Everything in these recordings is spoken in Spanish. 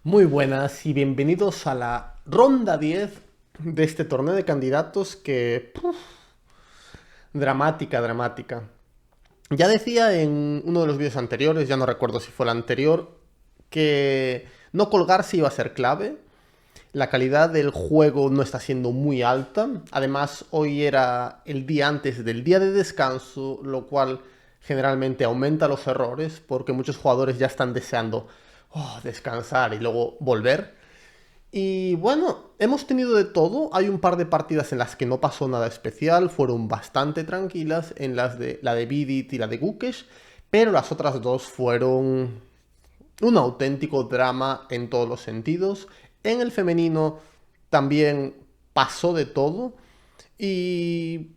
Muy buenas y bienvenidos a la ronda 10 de este torneo de candidatos que... dramática, dramática. Ya decía en uno de los vídeos anteriores, ya no recuerdo si fue el anterior, que no colgarse iba a ser clave. La calidad del juego no está siendo muy alta. Además, hoy era el día antes del día de descanso, lo cual generalmente aumenta los errores porque muchos jugadores ya están deseando descansar y luego volver. Y bueno, hemos tenido de todo. Hay un par de partidas en las que no pasó nada especial, fueron bastante tranquilas, en las de la de Vidit y la de Gukesh, pero las otras dos fueron un auténtico drama en todos los sentidos. En el femenino también pasó de todo y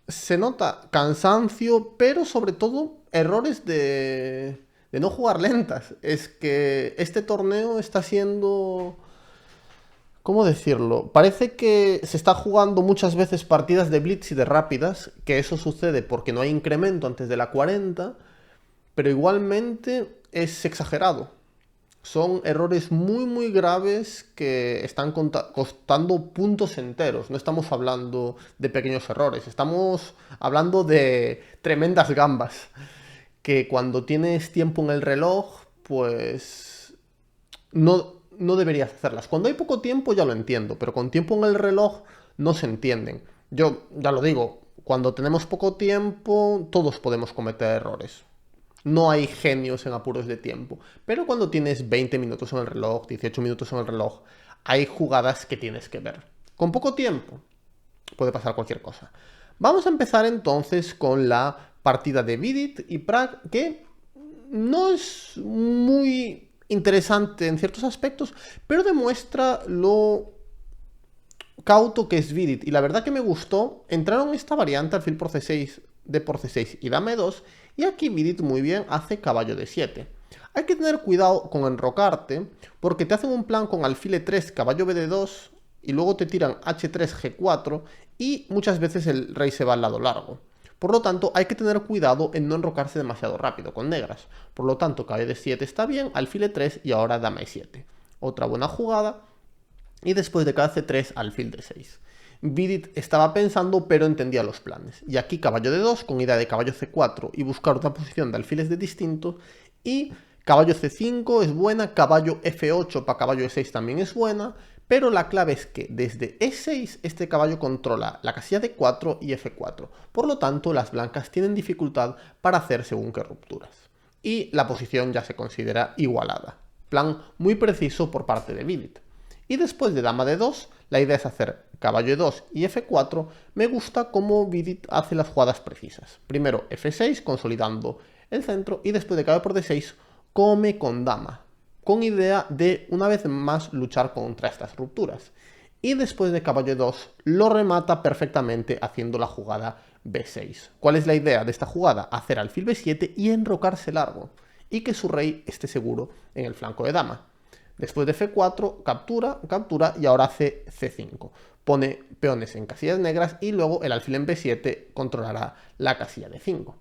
se nota cansancio, pero sobre todo errores de no jugar lentas. Es que este torneo está siendo... ¿Cómo decirlo? Parece que se está jugando muchas veces partidas de blitz y de rápidas, que eso sucede porque no hay incremento antes de la 40, pero igualmente es exagerado. Son errores muy graves que están costando puntos enteros. No estamos hablando de pequeños errores, estamos hablando de tremendas gambas. Que cuando tienes tiempo en el reloj, pues no deberías hacerlas. Cuando hay poco tiempo ya lo entiendo, pero con tiempo en el reloj no se entienden. Yo ya lo digo, cuando tenemos poco tiempo todos podemos cometer errores. No hay genios en apuros de tiempo. Pero cuando tienes 20 minutos en el reloj, 18 minutos en el reloj, hay jugadas que tienes que ver. Con poco tiempo puede pasar cualquier cosa. Vamos a empezar entonces con la partida de Vidit y Prag, que no es muy interesante en ciertos aspectos, pero demuestra lo cauto que es Vidit. Y la verdad que me gustó. Entraron esta variante alfil por C6, D por C6 y dame 2. Y aquí Vidit muy bien hace caballo de 7. Hay que tener cuidado con enrocarte, porque te hacen un plan con alfil E3, caballo B de 2, y luego te tiran H3, G4, y muchas veces el rey se va al lado largo. Por lo tanto, hay que tener cuidado en no enrocarse demasiado rápido con negras. Por lo tanto, caballo de 7 está bien, alfil E3 y ahora dama E7. Otra buena jugada. Y después de cada C3, alfil de 6. Vidit estaba pensando, pero entendía los planes. Y aquí caballo de 2, con idea de caballo C4 y buscar otra posición de alfiles de distinto. Y caballo C5 es buena, caballo F8 para caballo E6 también es buena. Pero la clave es que desde E6 este caballo controla la casilla D4 y F4. Por lo tanto, las blancas tienen dificultad para hacer según qué rupturas. Y la posición ya se considera igualada. Plan muy preciso por parte de Vidit. Y después de dama de 2, la idea es hacer caballo E2 y F4. Me gusta cómo Vidit hace las jugadas precisas. Primero F6, consolidando el centro, y después de caballo por D6, come con dama, con idea de una vez más luchar contra estas rupturas. Y después de caballo E2, lo remata perfectamente haciendo la jugada B6. ¿Cuál es la idea de esta jugada? Hacer alfil B7 y enrocarse largo, y que su rey esté seguro en el flanco de dama. Después de F4, captura y ahora hace C5. Pone peones en casillas negras y luego el alfil en B7 controlará la casilla de 5.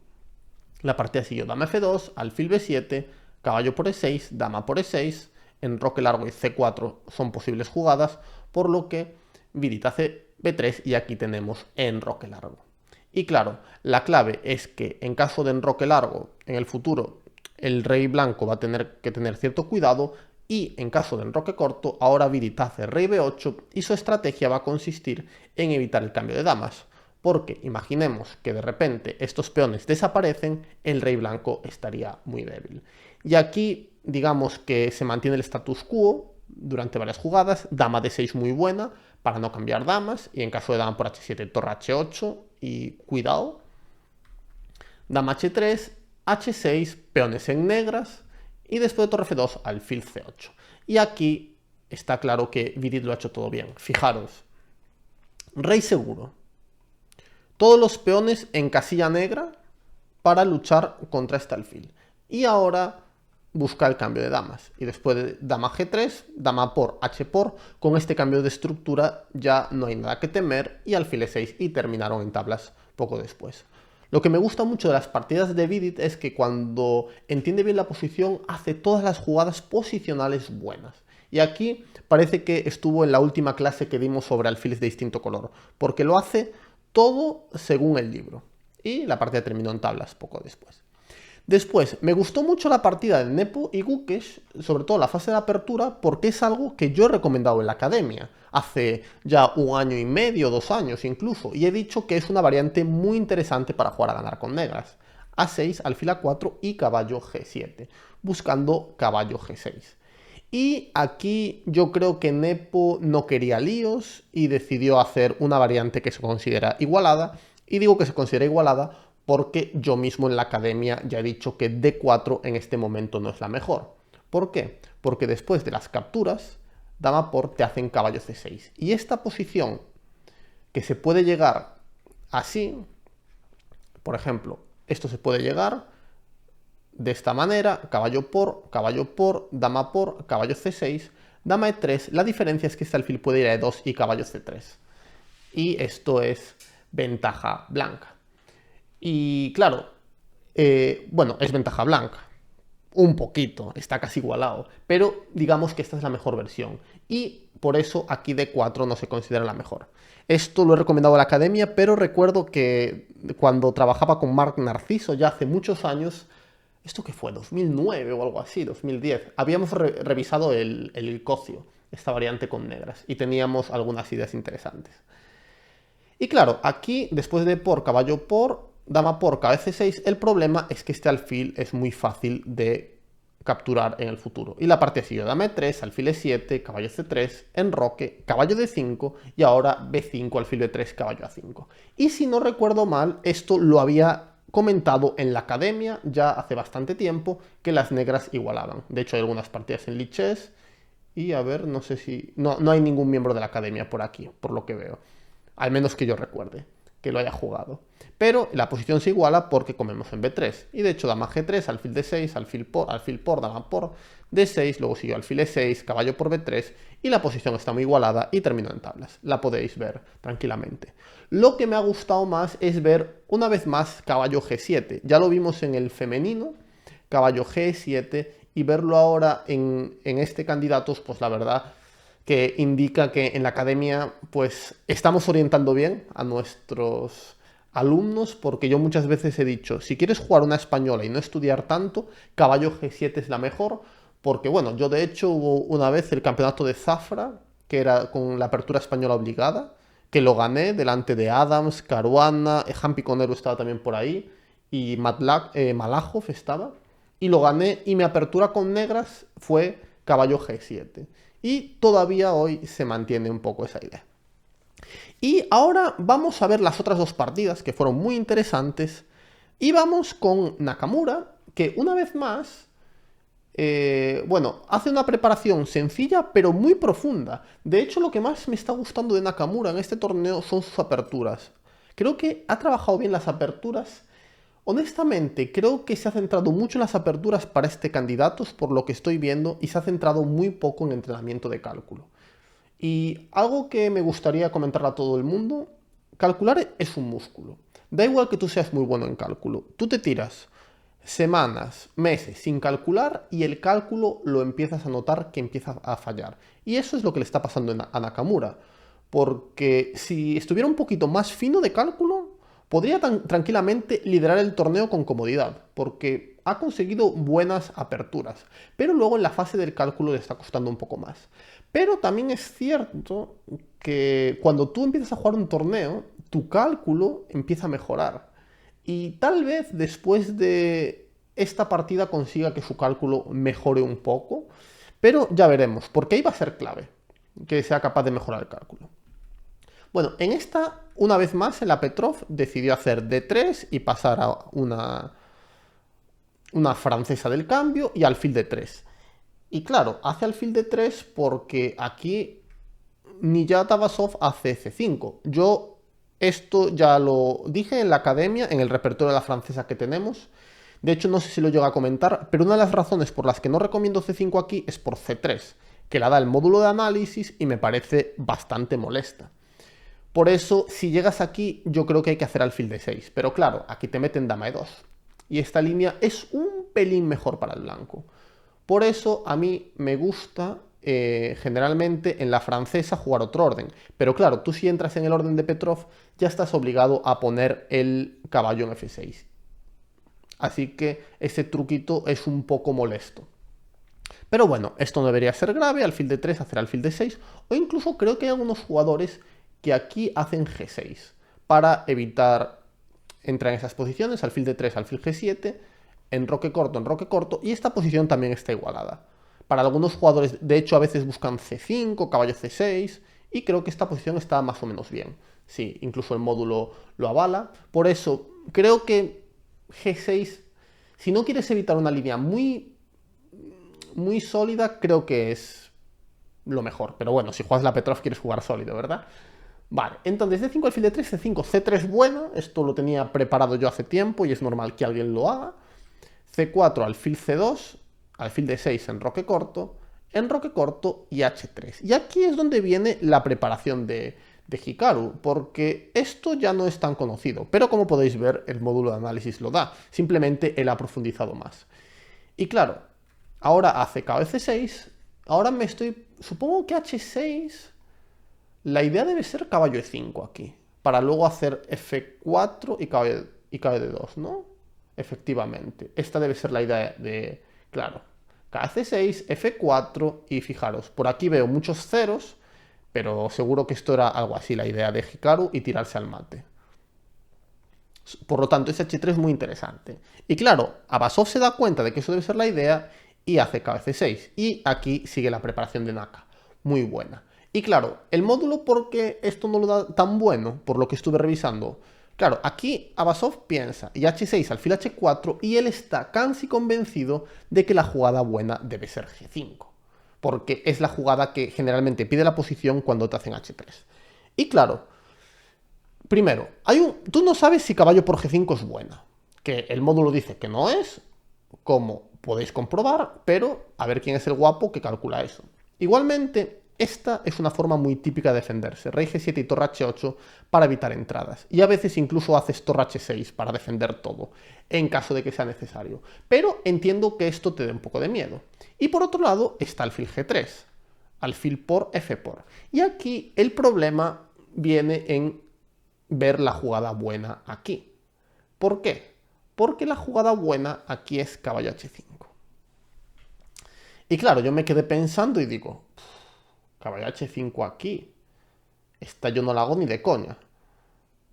La partida siguió dama F2, alfil B7, caballo por E6, dama por E6, enroque largo y C4 son posibles jugadas, por lo que Vidit hace B3 y aquí tenemos enroque largo. Y claro, la clave es que en caso de enroque largo, en el futuro el rey blanco va a tener que tener cierto cuidado. Y en caso de enroque corto, ahora Vidit hace rey b8 y su estrategia va a consistir en evitar el cambio de damas. Porque imaginemos que de repente estos peones desaparecen, el rey blanco estaría muy débil. Y aquí digamos que se mantiene el status quo durante varias jugadas. Dama d6 muy buena para no cambiar damas. Y en caso de dama por h7, torre h8 y cuidado. Dama h3, h6, peones en negras. Y después de torre f2, alfil c8. Y aquí está claro que Vidit lo ha hecho todo bien. Fijaros. Rey seguro. Todos los peones en casilla negra para luchar contra este alfil. Y ahora busca el cambio de damas. Y después de dama g3, dama por h por, con este cambio de estructura ya no hay nada que temer. Y alfil e6 y terminaron en tablas poco después. Lo que me gusta mucho de las partidas de Vidit es que cuando entiende bien la posición, hace todas las jugadas posicionales buenas. Y aquí parece que estuvo en la última clase que dimos sobre alfiles de distinto color, porque lo hace todo según el libro. Y la partida terminó en tablas poco después. Después, me gustó mucho la partida de Nepo y Gukesh, sobre todo la fase de apertura, porque es algo que yo he recomendado en la academia, hace ya 1 año y medio, 2 años incluso, y he dicho que es una variante muy interesante para jugar a ganar con negras. A6, alfil A4 y caballo G7, buscando caballo G6. Y aquí yo creo que Nepo no quería líos y decidió hacer una variante que se considera igualada, y digo que se considera igualada porque yo mismo en la academia ya he dicho que D4 en este momento no es la mejor. ¿Por qué? Porque después de las capturas, dama por te hacen caballo C6. Y esta posición que se puede llegar así, por ejemplo, esto se puede llegar de esta manera, caballo por, dama por, caballo C6, dama E3, la diferencia es que este alfil puede ir a E2 y caballo C3. Y esto es ventaja blanca. Y claro, bueno, es ventaja blanca. Un poquito, está casi igualado. Pero digamos que esta es la mejor versión. Y por eso aquí D4 no se considera la mejor. Esto lo he recomendado a la academia, pero recuerdo que cuando trabajaba con Marc Narciso ya hace muchos años, ¿esto qué fue? 2009 o algo así, 2010. Habíamos revisado el cocio, esta variante con negras, y teníamos algunas ideas interesantes. Y claro, aquí, después de por, caballo por, dama por, cabeza 6, el problema es que este alfil es muy fácil de capturar en el futuro. Y la parte sigue, dama E3, alfil E7, caballo C3, enroque, caballo D5 y ahora B5, alfil B3, caballo A5. Y si no recuerdo mal, esto lo había comentado en la academia ya hace bastante tiempo, que las negras igualaban. De hecho hay algunas partidas en Lichess y a ver, no sé si... No hay ningún miembro de la academia por aquí, por lo que veo. Al menos que yo recuerde que lo haya jugado. Pero la posición se iguala porque comemos en B3. Y de hecho dama G3, alfil D6, alfil por, dama por D6, luego siguió alfil E6, caballo por B3 y la posición está muy igualada y terminó en tablas. La podéis ver tranquilamente. Lo que me ha gustado más es ver una vez más caballo G7. Ya lo vimos en el femenino, caballo G7, y verlo ahora en este candidatos, pues la verdad que indica que en la academia pues estamos orientando bien a nuestros alumnos, porque yo muchas veces he dicho, si quieres jugar una española y no estudiar tanto, caballo G7 es la mejor, porque bueno, yo de hecho hubo una vez el campeonato de Zafra, que era con la apertura española obligada, que lo gané delante de Adams, Caruana, Jampi Conero estaba también por ahí, y Malajov estaba, y lo gané, y mi apertura con negras fue caballo G7. Y todavía hoy se mantiene un poco esa idea. Y ahora vamos a ver las otras dos partidas que fueron muy interesantes. Y vamos con Nakamura, que una vez más, bueno, hace una preparación sencilla pero muy profunda. De hecho, lo que más me está gustando de Nakamura en este torneo son sus aperturas. Creo que ha trabajado bien las aperturas. Honestamente, creo que se ha centrado mucho en las aperturas para este candidato, por lo que estoy viendo, y se ha centrado muy poco en entrenamiento de cálculo. Y algo que me gustaría comentar a todo el mundo, calcular es un músculo. Da igual que tú seas muy bueno en cálculo, tú te tiras semanas, meses sin calcular y el cálculo lo empiezas a notar que empieza a fallar. Y eso es lo que le está pasando a Nakamura, porque si estuviera un poquito más fino de cálculo, podría tranquilamente liderar el torneo con comodidad, porque ha conseguido buenas aperturas, pero luego en la fase del cálculo le está costando un poco más. Pero también es cierto que cuando tú empiezas a jugar un torneo, tu cálculo empieza a mejorar. Y tal vez después de esta partida consiga que su cálculo mejore un poco, pero ya veremos, porque ahí va a ser clave que sea capaz de mejorar el cálculo. Bueno, en esta, una vez más, en la Petrov decidió hacer D3 y pasar a una francesa del cambio y alfil D3. Y claro, hace alfil D3 porque aquí Niyatabasov hace C5. Yo esto ya lo dije en la academia, en el repertorio de la francesa que tenemos. De hecho, no sé si lo llego a comentar, pero una de las razones por las que no recomiendo C5 aquí es por C3, que la da el módulo de análisis y me parece bastante molesta. Por eso, si llegas aquí, yo creo que hay que hacer alfil de 6. Pero claro, aquí te meten dama de 2. Y esta línea es un pelín mejor para el blanco. Por eso a mí me gusta generalmente en la francesa jugar otro orden. Pero claro, tú si entras en el orden de Petrov ya estás obligado a poner el caballo en F6. Así que ese truquito es un poco molesto. Pero bueno, esto no debería ser grave, alfil de 3 hacer alfil de 6, o incluso creo que hay algunos jugadores que aquí hacen G6 para evitar entrar en esas posiciones, alfil de 3, alfil G7, enroque corto, y esta posición también está igualada. Para algunos jugadores, de hecho, a veces buscan C5, caballo C6, y creo que esta posición está más o menos bien. Sí, incluso el módulo lo avala. Por eso, creo que G6, si no quieres evitar una línea muy sólida, creo que es lo mejor. Pero bueno, si juegas la Petrov quieres jugar sólido, ¿verdad? Vale, entonces D5 alfil de 3, C5, C3 buena, esto lo tenía preparado yo hace tiempo y es normal que alguien lo haga. C4 alfil C2, alfil de 6 enroque corto y H3. Y aquí es donde viene la preparación de Hikaru, porque esto ya no es tan conocido, pero como podéis ver el módulo de análisis lo da, simplemente él ha profundizado más. Y claro, ahora hace caballo C6, ahora supongo que H6, la idea debe ser caballo E5 aquí, para luego hacer F4 y caballo D2, ¿no? Efectivamente, esta debe ser la idea de, claro, KC6, F4 y fijaros, por aquí veo muchos ceros, pero seguro que esto era algo así, la idea de Hikaru y tirarse al mate. Por lo tanto, ese H3 es muy interesante. Y claro, Abasov se da cuenta de que eso debe ser la idea y hace KC6. Y aquí sigue la preparación de Naka. Muy buena. Y claro, el módulo, ¿por qué esto no lo da tan bueno? Por lo que estuve revisando. Claro, aquí Abasov piensa, y H6 alfil H4, y él está casi convencido de que la jugada buena debe ser G5. Porque es la jugada que generalmente pide la posición cuando te hacen H3. Y claro, primero, tú no sabes si caballo por G5 es buena. Que el módulo dice que no es, como podéis comprobar, pero a ver quién es el guapo que calcula eso. Igualmente, esta es una forma muy típica de defenderse, rey G7 y torre H8 para evitar entradas. Y a veces incluso haces torre H6 para defender todo, en caso de que sea necesario. Pero entiendo que esto te dé un poco de miedo. Y por otro lado está alfil G3, alfil por F por. Y aquí el problema viene en ver la jugada buena aquí. ¿Por qué? Porque la jugada buena aquí es caballo H5. Y claro, yo me quedé pensando y digo, caballo H5 aquí, esta yo no la hago ni de coña.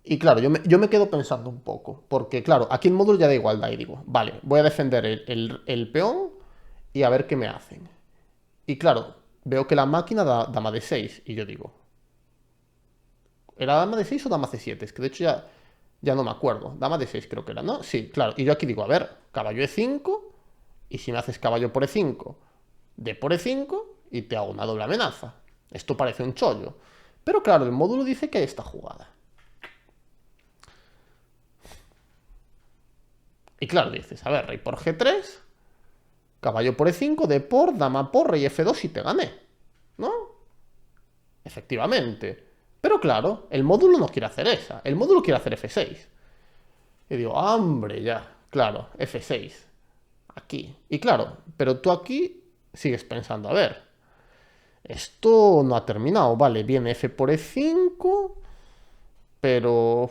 Y claro, yo me quedo pensando un poco, porque claro, aquí el módulo ya da igualdad y digo, vale, voy a defender el peón y a ver qué me hacen. Y claro, veo que la máquina da dama de 6 y yo digo, ¿era dama de 6 o dama C7? Es que de hecho ya no me acuerdo. Dama de 6 creo que era, ¿no? Sí, claro. Y yo aquí digo, a ver, caballo E5, y si me haces caballo por E5, D por E5, y te hago una doble amenaza. Esto parece un chollo. Pero claro, el módulo dice que hay esta jugada. Y claro, dices, a ver, rey por G3, caballo por E5, D por, dama por, rey F2 y te gané. ¿No? Efectivamente. Pero claro, el módulo no quiere hacer esa. El módulo quiere hacer F6. Y digo, hombre, ya. Claro, F6. Aquí. Y claro, pero tú aquí sigues pensando, a ver, esto no ha terminado. Vale, viene F por E5, pero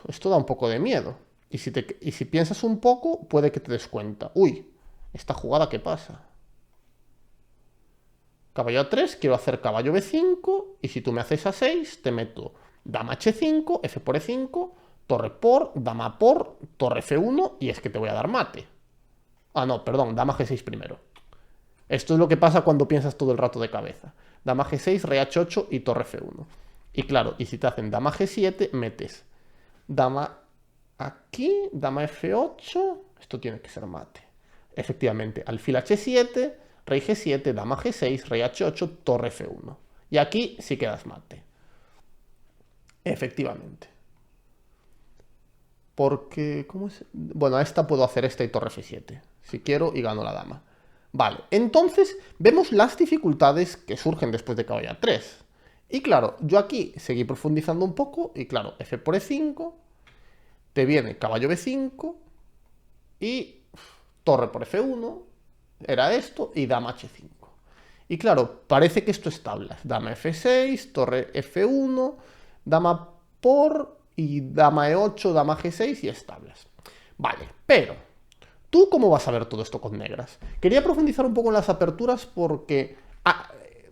esto da un poco de miedo. Y si piensas un poco, puede que te des cuenta. Uy, esta jugada, ¿qué pasa? Caballo A3, quiero hacer caballo B5, y si tú me haces A6, te meto dama H5, F por E5, torre por, dama por, torre F1, y es que te voy a dar mate. Ah, no, perdón, dama G6 primero. Esto es lo que pasa cuando piensas todo el rato de cabeza. Dama G6, rey H8 y torre F1. Y claro, y si te hacen dama G7, metes dama aquí, dama F8, esto tiene que ser mate. Efectivamente, alfil H7, rey G7, dama G6, rey H8, torre F1. Y aquí sí quedas mate. Efectivamente. Porque, ¿cómo es? Bueno, a esta puedo hacer esta y torre F7, si quiero, y gano la dama. Vale, entonces vemos las dificultades que surgen después de caballo A3. Y claro, yo aquí seguí profundizando un poco y claro, f por e5, te viene caballo b5 y torre por f1, era esto, y dama h5. Y claro, parece que esto es tablas. Dama f6, torre f1, dama por y dama e8, dama g6 y es tablas. Vale, pero ¿tú cómo vas a ver todo esto con negras? Quería profundizar un poco en las aperturas porque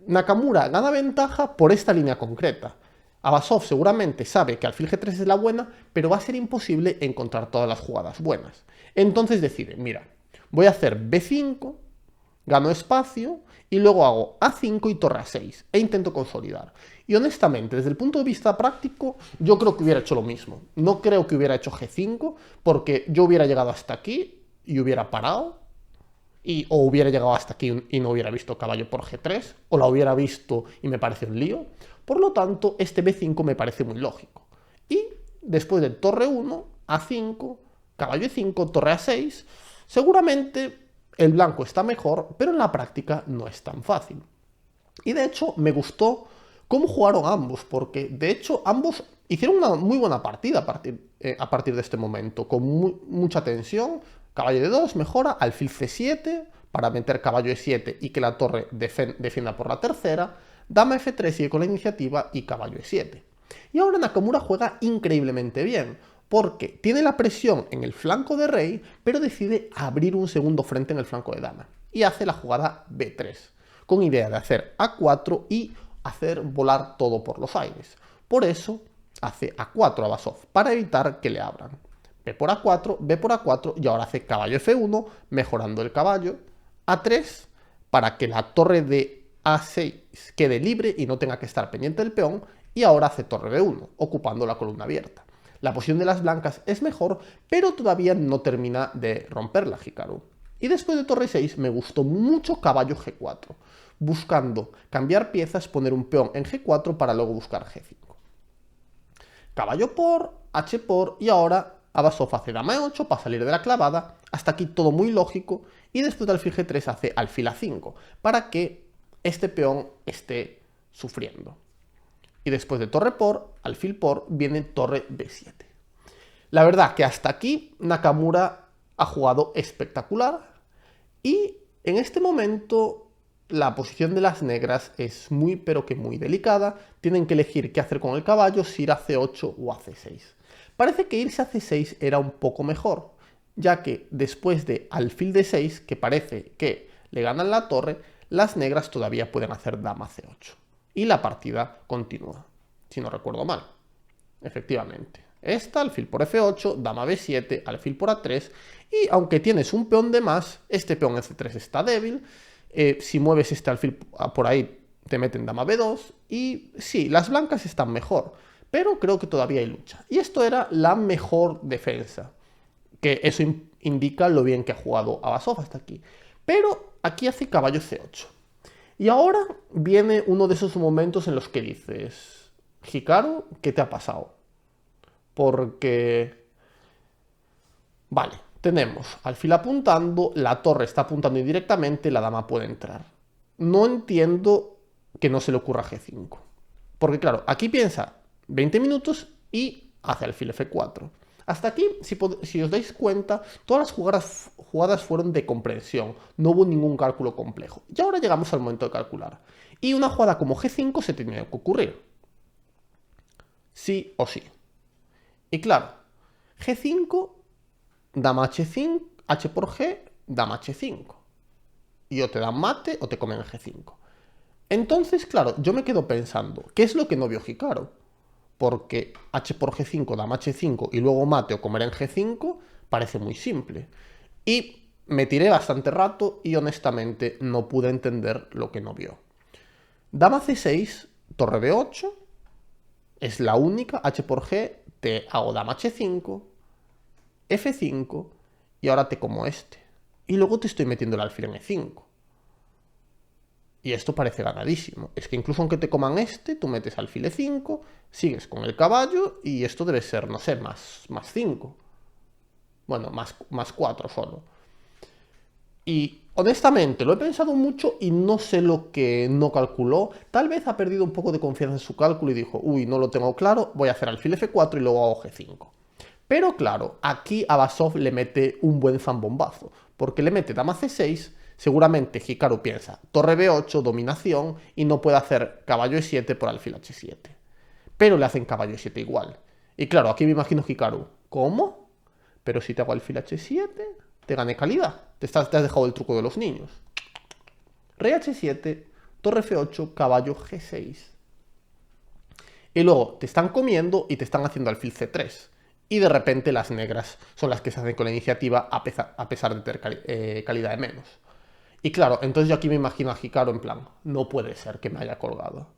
Nakamura gana ventaja por esta línea concreta. Abasov seguramente sabe que alfil g3 es la buena, pero va a ser imposible encontrar todas las jugadas buenas. Entonces decide, mira, voy a hacer b5, gano espacio y luego hago a5 y torre a6 e intento consolidar. Y honestamente, desde el punto de vista práctico, yo creo que hubiera hecho lo mismo. No creo que hubiera hecho g5 porque yo hubiera llegado hasta aquí y hubiera parado, o hubiera llegado hasta aquí y no hubiera visto caballo por g3, o la hubiera visto y me parece un lío. Por lo tanto, este b5 me parece muy lógico. Y después de torre 1, a5, caballo e5, torre a6, seguramente el blanco está mejor, pero en la práctica no es tan fácil. Y de hecho me gustó cómo jugaron ambos, porque de hecho ambos hicieron una muy buena partida a partir de este momento, con mucha tensión. Caballo de 2 mejora, alfil c7 para meter caballo e7 y que la torre defienda por la tercera, dama f3 sigue con la iniciativa y caballo e7. Y ahora Nakamura juega increíblemente bien, porque tiene la presión en el flanco de rey, pero decide abrir un segundo frente en el flanco de dama, y hace la jugada b3, con idea de hacer a4 y hacer volar todo por los aires. Por eso hace a4 a Basov, para evitar que le abran. B por a4, B por a4 y ahora hace caballo f1, mejorando el caballo, a3 para que la torre de a6 quede libre y no tenga que estar pendiente del peón, y ahora hace torre b1, ocupando la columna abierta. La posición de las blancas es mejor, pero todavía no termina de romperla Hikaru. Y después de torre 6 me gustó mucho caballo g4, buscando cambiar piezas, poner un peón en g4 para luego buscar g5. Caballo por, h por y ahora Abasov hace dama e8 para salir de la clavada. Hasta aquí todo muy lógico. Y después de alfil g3 hace alfil a5 para que este peón esté sufriendo. Y después de torre por, alfil por, viene torre b7. La verdad que hasta aquí Nakamura ha jugado espectacular. Y en este momento la posición de las negras es muy pero que muy delicada. Tienen que elegir qué hacer con el caballo, si ir a c8 o a c6. Parece que irse a c6 era un poco mejor, ya que después de alfil d6, que parece que le ganan la torre, las negras todavía pueden hacer dama c8. Y la partida continúa, si no recuerdo mal. Efectivamente. Esta, alfil por f8, dama b7, alfil por a3, y aunque tienes un peón de más, este peón en c3 está débil. Si mueves este alfil por ahí, te meten dama b2, y sí, las blancas están mejor, pero creo que todavía hay lucha. Y esto era la mejor defensa, que eso indica lo bien que ha jugado Abasov hasta aquí. Pero aquí hace caballo c8. Y ahora viene uno de esos momentos en los que dices, Hikaru, ¿qué te ha pasado? Porque, vale, tenemos alfil apuntando, la torre está apuntando indirectamente, la dama puede entrar. No entiendo que no se le ocurra g5. Porque claro, aquí piensa 20 minutos y hace alfil f4. Hasta aquí, si os dais cuenta, todas las jugadas fueron de comprensión. No hubo ningún cálculo complejo. Y ahora llegamos al momento de calcular. Y una jugada como g5 se tenía que ocurrir. Sí o sí. Y claro, g5, dama h5, h por g, dama h5. Y o te dan mate o te comen g5. Entonces, claro, yo me quedo pensando, ¿qué es lo que no vio Hikaru? Porque h por g5, dama h5 y luego mate o comer en g5 parece muy simple. Y me tiré bastante rato y honestamente no pude entender lo que no vio. Dama c6, torre b8, es la única, h por g, te hago dama h5, f5 y ahora te como este. Y luego te estoy metiendo el alfil en e5. Y esto parece ganadísimo. Es que incluso aunque te coman este, tú metes alfil e5, sigues con el caballo y esto debe ser, no sé, más 5. Bueno, más 4 solo. Y Honestamente, lo he pensado mucho y no sé lo que no calculó. Tal vez ha perdido un poco de confianza en su cálculo y dijo, uy, no lo tengo claro, voy a hacer alfil F4 y luego hago G5. Pero claro, aquí Abasov le mete un buen zambombazo, porque le mete dama C6, seguramente Hikaru piensa torre B8, dominación, y no puede hacer caballo E7 por alfil H7. Pero le hacen caballo E7 igual. Y claro, aquí me imagino Hikaru, ¿cómo? Pero si te hago alfil H7, te gané calidad. Te has dejado el truco de los niños. Rey H7, torre F8, caballo G6. Y luego te están comiendo y te están haciendo alfil C3. Y de repente las negras son las que se hacen con la iniciativa a pesar de tener calidad de menos. Y claro, entonces yo aquí me imagino a Hikaru en plan, no puede ser que me haya colgado.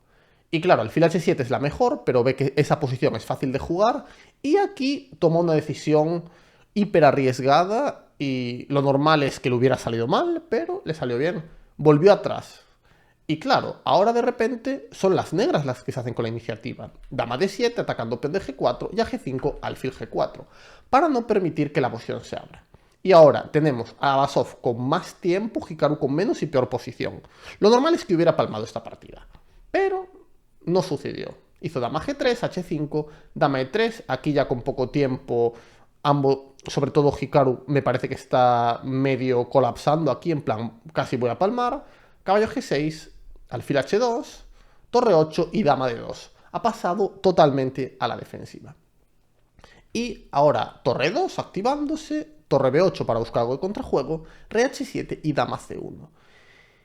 Y claro, alfil H7 es la mejor, pero ve que esa posición es fácil de jugar. Y aquí toma una decisión hiper arriesgada y lo normal es que le hubiera salido mal, pero le salió bien. Volvió atrás. Y claro, ahora de repente son las negras las que se hacen con la iniciativa. Dama D7 atacando peón de G4 y a G5 alfil G4, para no permitir que la posición se abra. Y ahora tenemos a Abasov con más tiempo, Hikaru con menos y peor posición. Lo normal es que hubiera palmado esta partida, pero no sucedió. Hizo dama G3, H5, dama E3, aquí ya con poco tiempo, ambos, sobre todo Hikaru, me parece que está medio colapsando aquí, en plan, casi voy a palmar. Caballo G6, alfil H2, torre 8 y dama D2. Ha pasado totalmente a la defensiva. Y ahora torre 2 activándose, torre B8 para buscar algo de contrajuego, rey H7 y dama C1.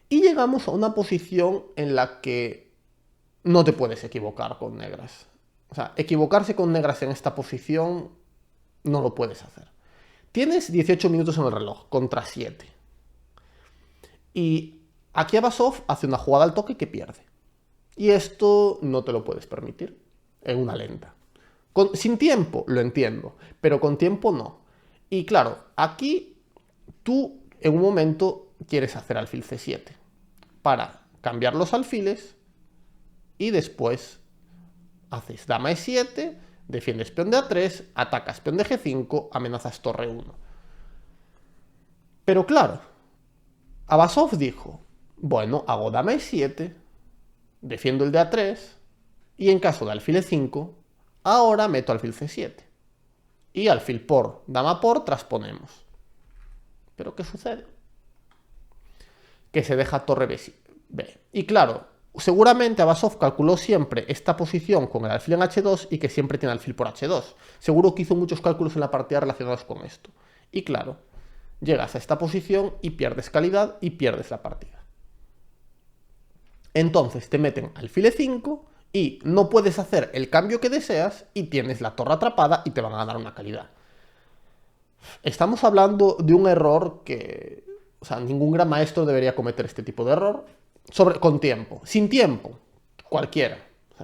Y llegamos a una posición en la que no te puedes equivocar con negras. O sea, equivocarse con negras en esta posición no lo puedes hacer. Tienes 18 minutos en el reloj contra 7. Y aquí Abasov hace una jugada al toque que pierde. Y esto no te lo puedes permitir en una lenta. Sin tiempo, lo entiendo, pero con tiempo no. Y claro, aquí tú en un momento quieres hacer alfil C7 para cambiar los alfiles y después haces dama E7, defiendes peón de A3, atacas peón de G5, amenazas torre 1. Pero claro, Abasov dijo, bueno, hago dama E7, defiendo el de A3 y en caso de alfil E5, ahora meto alfil C7. Y alfil por, dama por, trasponemos. ¿Pero qué sucede? Que se deja torre B. Y claro, seguramente Abasov calculó siempre esta posición con el alfil en H2 y que siempre tiene alfil por H2. Seguro que hizo muchos cálculos en la partida relacionados con esto. Y claro, llegas a esta posición y pierdes calidad y pierdes la partida. Entonces te meten alfil E5 y no puedes hacer el cambio que deseas y tienes la torre atrapada y te van a dar una calidad. Estamos hablando de un error que, o sea, ningún gran maestro debería cometer este tipo de error con tiempo. Sin tiempo, cualquiera.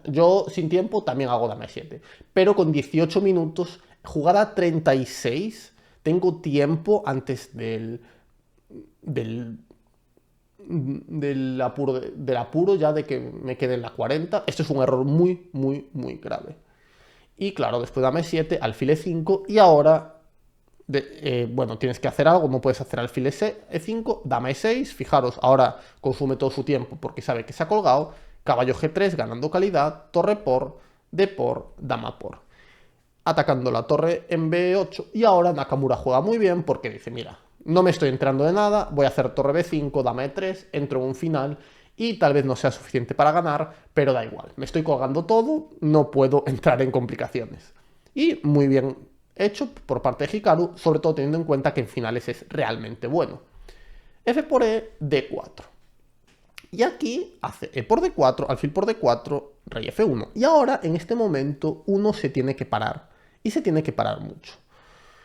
Yo sin tiempo también hago dama E7, pero con 18 minutos, jugada 36, tengo tiempo antes del apuro ya de que me quede en la 40. Esto es un error muy, muy, muy grave. Y claro, después dama E7, alfil E5 y ahora, bueno, tienes que hacer algo, no puedes hacer alfil E5, dama E6, fijaros, ahora consume todo su tiempo porque sabe que se ha colgado, caballo G3 ganando calidad, torre por, D por, dama por. Atacando la torre en B8 y ahora Nakamura juega muy bien porque dice, mira, no me estoy enterando de nada, voy a hacer torre B5, dama E3, entro en un final y tal vez no sea suficiente para ganar, pero da igual, me estoy colgando todo, no puedo entrar en complicaciones. Y muy bien hecho por parte de Hikaru, sobre todo teniendo en cuenta que en finales es realmente bueno. F por E, D4. Y aquí hace E por D4, alfil por D4, rey F1. Y ahora, en este momento, uno se tiene que parar. Y se tiene que parar mucho.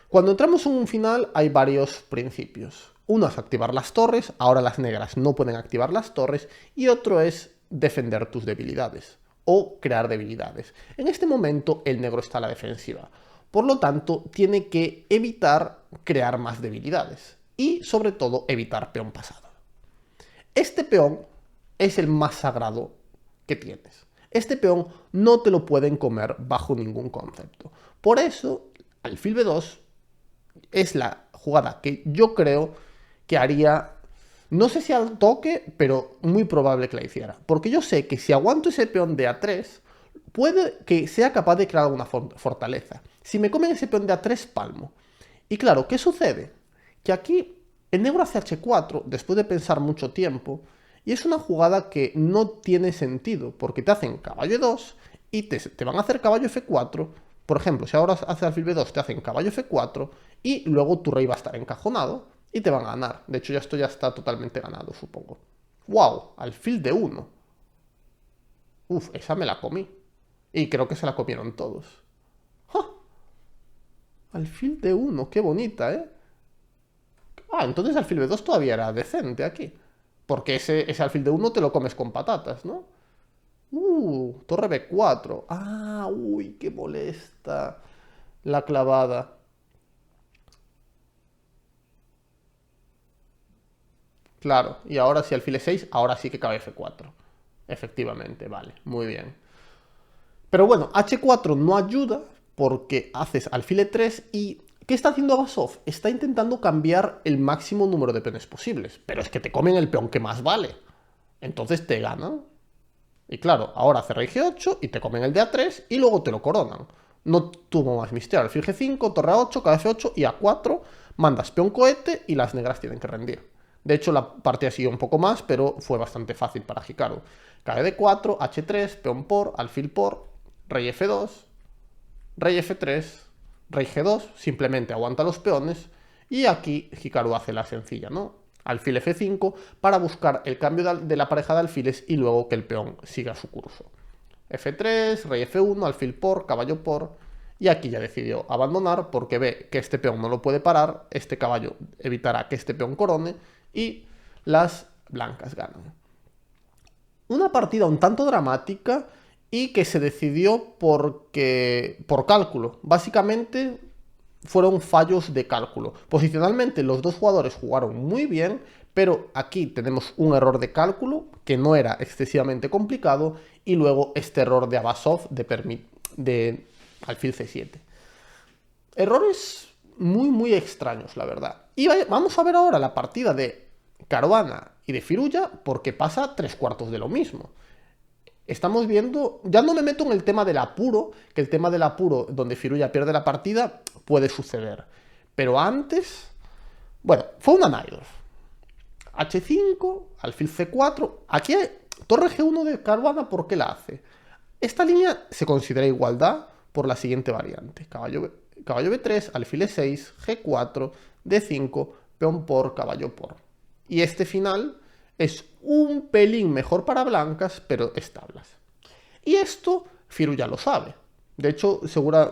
Cuando entramos en un final hay varios principios. Uno es activar las torres, ahora las negras no pueden activar las torres, y otro es defender tus debilidades, o crear debilidades. En este momento el negro está a la defensiva, por lo tanto tiene que evitar crear más debilidades, y sobre todo evitar peón pasado. Este peón es el más sagrado que tienes. Este peón no te lo pueden comer bajo ningún concepto. Por eso, alfil B2 es la jugada que yo creo que haría No sé si al toque, pero muy probable que la hiciera. Porque yo sé que si aguanto ese peón de A3, puede que sea capaz de crear alguna fortaleza. Si me comen ese peón de A3, palmo. Y claro, ¿qué sucede? Que aquí el negro hace H4 después de pensar mucho tiempo, y es una jugada que no tiene sentido, porque te hacen caballo E2 y te van a hacer caballo F4. Por ejemplo, si ahora hace alfil B2, te hacen caballo F4 y luego tu rey va a estar encajonado y te van a ganar. De hecho, ya esto ya está totalmente ganado, supongo. ¡Wow! Alfil D1. Uf, esa me la comí. Y creo que se la comieron todos. ¡Ja! Alfil D1, qué bonita, ¿eh? Ah, entonces alfil B2 todavía era decente aquí. Porque ese alfil D1 te lo comes con patatas, ¿no? Torre B4. Ah, uy, qué molesta. La clavada. Claro, y ahora si alfil E6, ahora sí que cabe F4. Efectivamente, vale, muy bien. Pero bueno, H4 no ayuda porque haces alfil E3 y... ¿Qué está haciendo Abasov? Está intentando cambiar el máximo número de peones posibles. Pero es que te comen el peón que más vale. Entonces te ganan. Y claro, ahora hace rey G8 y te comen el de A3 y luego te lo coronan. No tuvo más misterio. Alfil G5, torre A8, cabe F8 y A4 mandas peón cohete y las negras tienen que rendir. De hecho, la partida siguió un poco más, pero fue bastante fácil para Hikaru. Cabe D4, H3, peón por, alfil por, rey F2, rey F3, rey G2, simplemente aguanta los peones. Y aquí Hikaru hace la sencilla, ¿no? Alfil F5 para buscar el cambio de la pareja de alfiles y luego que el peón siga su curso. F3, rey F1, alfil por, caballo por. Y aquí ya decidió abandonar porque ve que este peón no lo puede parar, este caballo evitará que este peón corone y las blancas ganan. Una partida un tanto dramática y que se decidió por cálculo. Básicamente fueron fallos de cálculo. Posicionalmente los dos jugadores jugaron muy bien, pero aquí tenemos un error de cálculo que no era excesivamente complicado y luego este error de Abasov de alfil C7. Errores muy extraños, la verdad. Y vamos a ver ahora la partida de Caruana y de Firuya porque pasa 3/4 de lo mismo. Estamos viendo, ya no me meto en el tema del apuro, que el tema del apuro donde Firuya pierde la partida puede suceder. Pero antes, bueno, fue una Naildorf. H5, alfil C4, aquí hay torre G1 de Caruana, ¿por qué la hace? Esta línea se considera igualdad por la siguiente variante. Caballo B3, alfil E6, G4, D5, peón por, caballo por. Y este final es un pelín mejor para blancas, pero establas. Y esto Firu ya lo sabe. De hecho,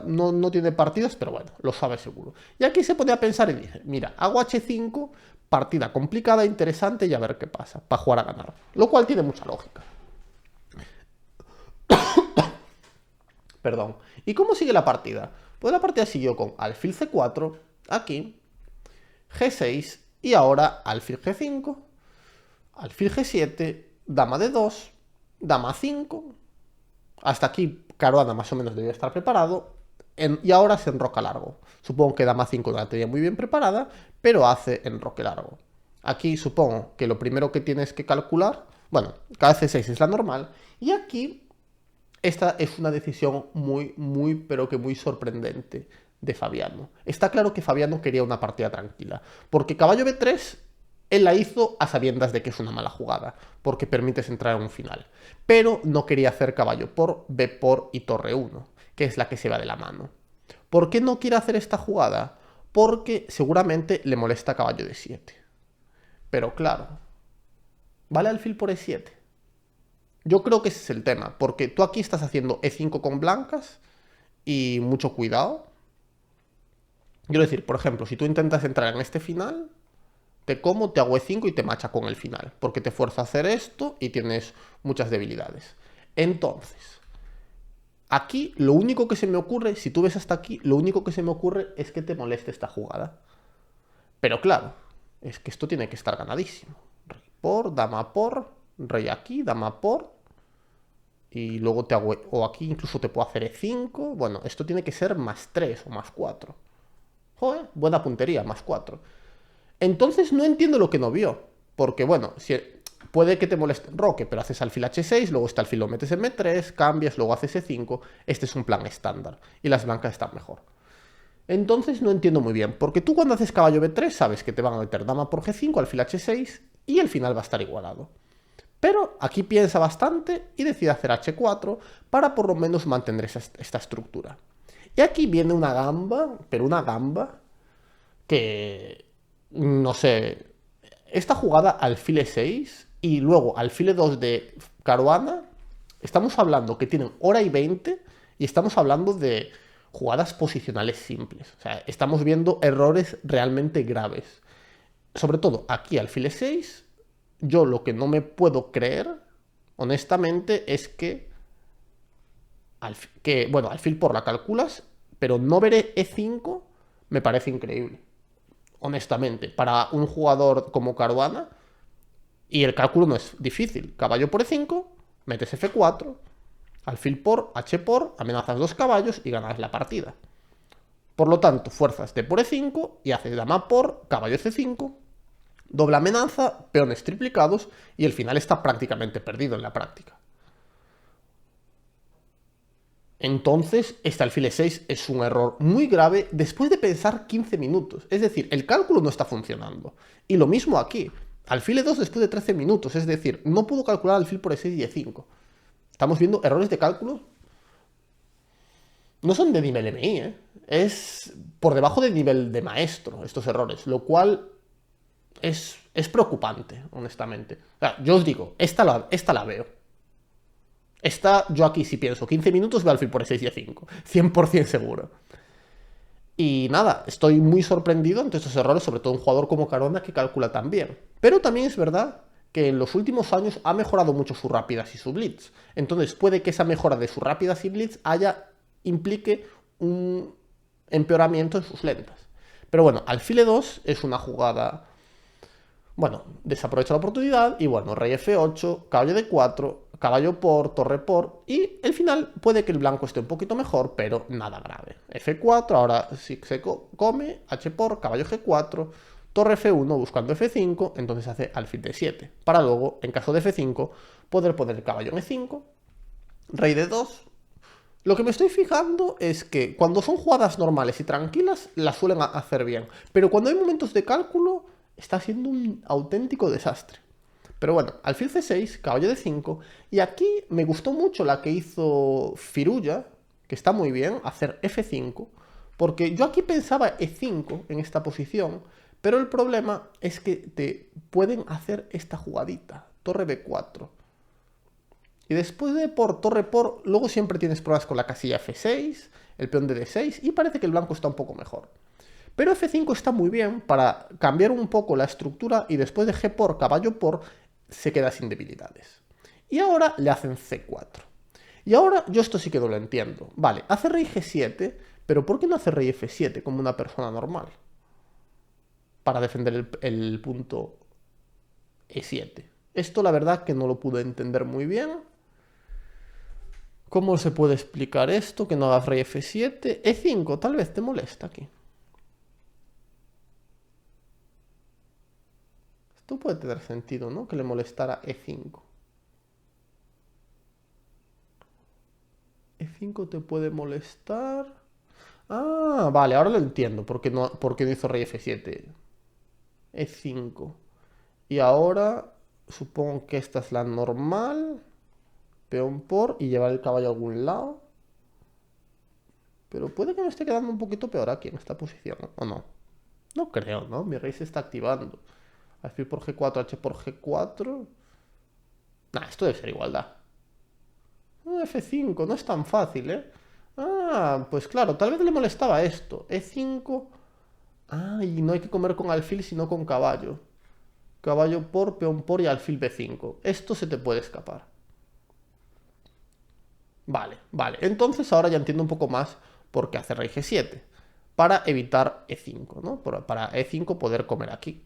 no tiene partidas, pero bueno, lo sabe seguro. Y aquí se pone a pensar y dice, mira, hago H5, partida complicada, interesante, y a ver qué pasa, para jugar a ganar. Lo cual tiene mucha lógica. Perdón. ¿Y cómo sigue la partida? Pues la partida siguió con alfil C4, aquí, G6, y ahora alfil G5, alfil G7, dama D2, dama 5. Hasta aquí Caruana más o menos debía estar preparado. Y ahora se enroca largo. Supongo que dama 5 la tenía muy bien preparada, pero hace enroque largo. Aquí supongo que lo primero que tienes que calcular, bueno, cada C6 es la normal, y aquí esta es una decisión pero que muy sorprendente de Fabiano. Está claro que Fabiano quería una partida tranquila, porque caballo B3 él la hizo a sabiendas de que es una mala jugada, porque permites entrar en un final. Pero no quería hacer caballo por, B por y torre 1, que es la que se va de la mano. ¿Por qué no quiere hacer esta jugada? Porque seguramente le molesta caballo de 7. Pero claro, ¿vale alfil por E7? Yo creo que ese es el tema, porque tú aquí estás haciendo E5 con blancas y mucho cuidado. Quiero decir, por ejemplo, si tú intentas entrar en este final, te como, te hago E5 y te macha con el final, porque te fuerza a hacer esto y tienes muchas debilidades. Entonces, aquí lo único que se me ocurre, si tú ves hasta aquí, lo único que se me ocurre es que te moleste esta jugada. Pero claro, es que esto tiene que estar ganadísimo. Rey por, dama por, rey aquí, dama por, y luego te hago, o aquí incluso te puedo hacer E5. Bueno, esto tiene que ser más 3 o más 4. Joder, buena puntería, más 4. Entonces no entiendo lo que no vio. porque bueno, puede que te moleste el roque, pero haces alfil h6, luego este alfil lo metes en m3, cambias, luego haces e5, este es un plan estándar, y las blancas están mejor. Entonces no entiendo muy bien, porque tú cuando haces caballo b3 sabes que te van a meter dama por g5, alfil h6, y el final va a estar igualado. Pero aquí piensa bastante y decide hacer h4 para por lo menos mantener esta estructura. Y aquí viene una gamba, pero una gamba que, no sé, esta jugada alfil e6 y luego alfil e2 de Caruana, estamos hablando que tienen hora y 20 y estamos hablando de jugadas posicionales simples. O sea, estamos viendo errores realmente graves. Sobre todo aquí alfil e6, yo lo que no me puedo creer, honestamente, es bueno, alfil por la calculas, pero no veré e5 me parece increíble. Honestamente, para un jugador como Caruana, y el cálculo no es difícil. Caballo por e5, metes f4, alfil por, h por, amenazas 2 caballos y ganas la partida. Por lo tanto, fuerzas d por e5 y haces dama por, caballo c5, doble amenaza, peones triplicados y el final está prácticamente perdido en la práctica. Entonces, este alfil e6 es un error muy grave después de pensar 15 minutos. Es decir, el cálculo no está funcionando. Y lo mismo aquí. Alfil e2 después de 13 minutos. Es decir, no puedo calcular alfil por e6 y e5. Estamos viendo errores de cálculo. No son de nivel MI, ¿eh? Es por debajo del nivel de maestro estos errores. Lo cual es preocupante, honestamente. O sea, yo os digo, esta la veo. Yo aquí si pienso 15 minutos veo alfil por e6 y e5. 100% seguro. Y nada, estoy muy sorprendido ante estos errores, sobre todo un jugador como Caruana que calcula tan bien. Pero también es verdad que en los últimos años ha mejorado mucho su rápidas y su blitz. Entonces puede que esa mejora de sus rápidas y blitz implique un empeoramiento en sus lentas. Pero bueno, alfil e2 es una jugada... Bueno, desaprovecha la oportunidad y bueno, rey f8, caballo d4, caballo por, torre por, y el final puede que el blanco esté un poquito mejor, pero nada grave. f4, ahora sí se come, h por, caballo g4, torre f1 buscando f5, entonces hace alfil d7, para luego, en caso de f5, poder poner el caballo en e5, rey d2. Lo que me estoy fijando es que cuando son jugadas normales y tranquilas, las suelen hacer bien, pero cuando hay momentos de cálculo, está siendo un auténtico desastre. Pero bueno, alfil c6, caballo d5, y aquí me gustó mucho la que hizo Firuya, que está muy bien, hacer f5, porque yo aquí pensaba e5 en esta posición, pero el problema es que te pueden hacer esta jugadita, torre b4. Y después de por, torre por, luego siempre tienes pruebas con la casilla f6, el peón de d6, y parece que el blanco está un poco mejor. Pero f5 está muy bien para cambiar un poco la estructura y después de g por, caballo por, se queda sin debilidades. Y ahora le hacen c4. Y ahora yo esto sí que no lo entiendo. Vale, hace rey g7, pero ¿por qué no hace rey f7 como una persona normal? Para defender el punto e7. Esto la verdad que no lo pude entender muy bien. ¿Cómo se puede explicar esto? Que no hagas rey f7. e5 tal vez te molesta aquí. Esto puede tener sentido, ¿no? Que le molestara e5. e5 te puede molestar. Ah, vale, ahora lo entiendo. ¿Por qué no hizo rey f7? e5. Y ahora supongo que esta es la normal. Peón por y llevar el caballo a algún lado. Pero puede que me esté quedando un poquito peor aquí en esta posición, ¿o no? No creo, ¿no? Mi rey se está activando. Alfil por g4, h por g4. Nah, esto debe ser igualdad. F5, no es tan fácil, ¿eh? Ah, pues claro, tal vez le molestaba esto. E5. Ah, y no hay que comer con alfil, sino con caballo. Caballo por, peón por y alfil b5. Esto se te puede escapar. Vale, vale. Entonces ahora ya entiendo un poco más por qué hace rey g7. Para evitar e5, ¿no? Para e5 poder comer aquí.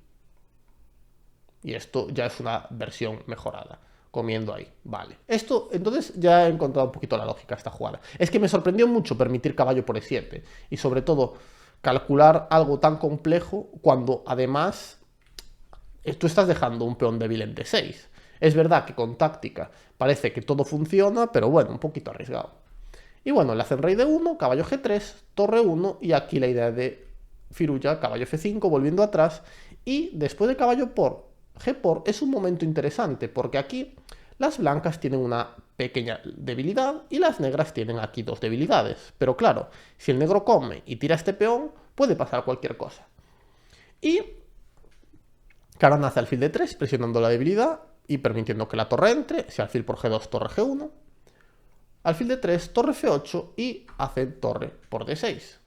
Y esto ya es una versión mejorada. Comiendo ahí, vale. Esto, entonces ya he encontrado un poquito la lógica a esta jugada. Es que me sorprendió mucho permitir caballo por e7. Y sobre todo, calcular algo tan complejo cuando además tú estás dejando un peón débil en D6. Es verdad que con táctica parece que todo funciona, pero bueno, un poquito arriesgado. Y bueno, le hacen rey D1, caballo G3, torre 1, y aquí la idea de Firulla, caballo F5, volviendo atrás, y después de caballo por G por es un momento interesante, porque aquí las blancas tienen una pequeña debilidad y las negras tienen aquí dos debilidades. Pero claro, si el negro come y tira este peón, puede pasar cualquier cosa. Y Caruana hace alfil D3, presionando la debilidad y permitiendo que la torre entre, si alfil por G2, torre G1, alfil D3, torre F8 y hace torre por D6.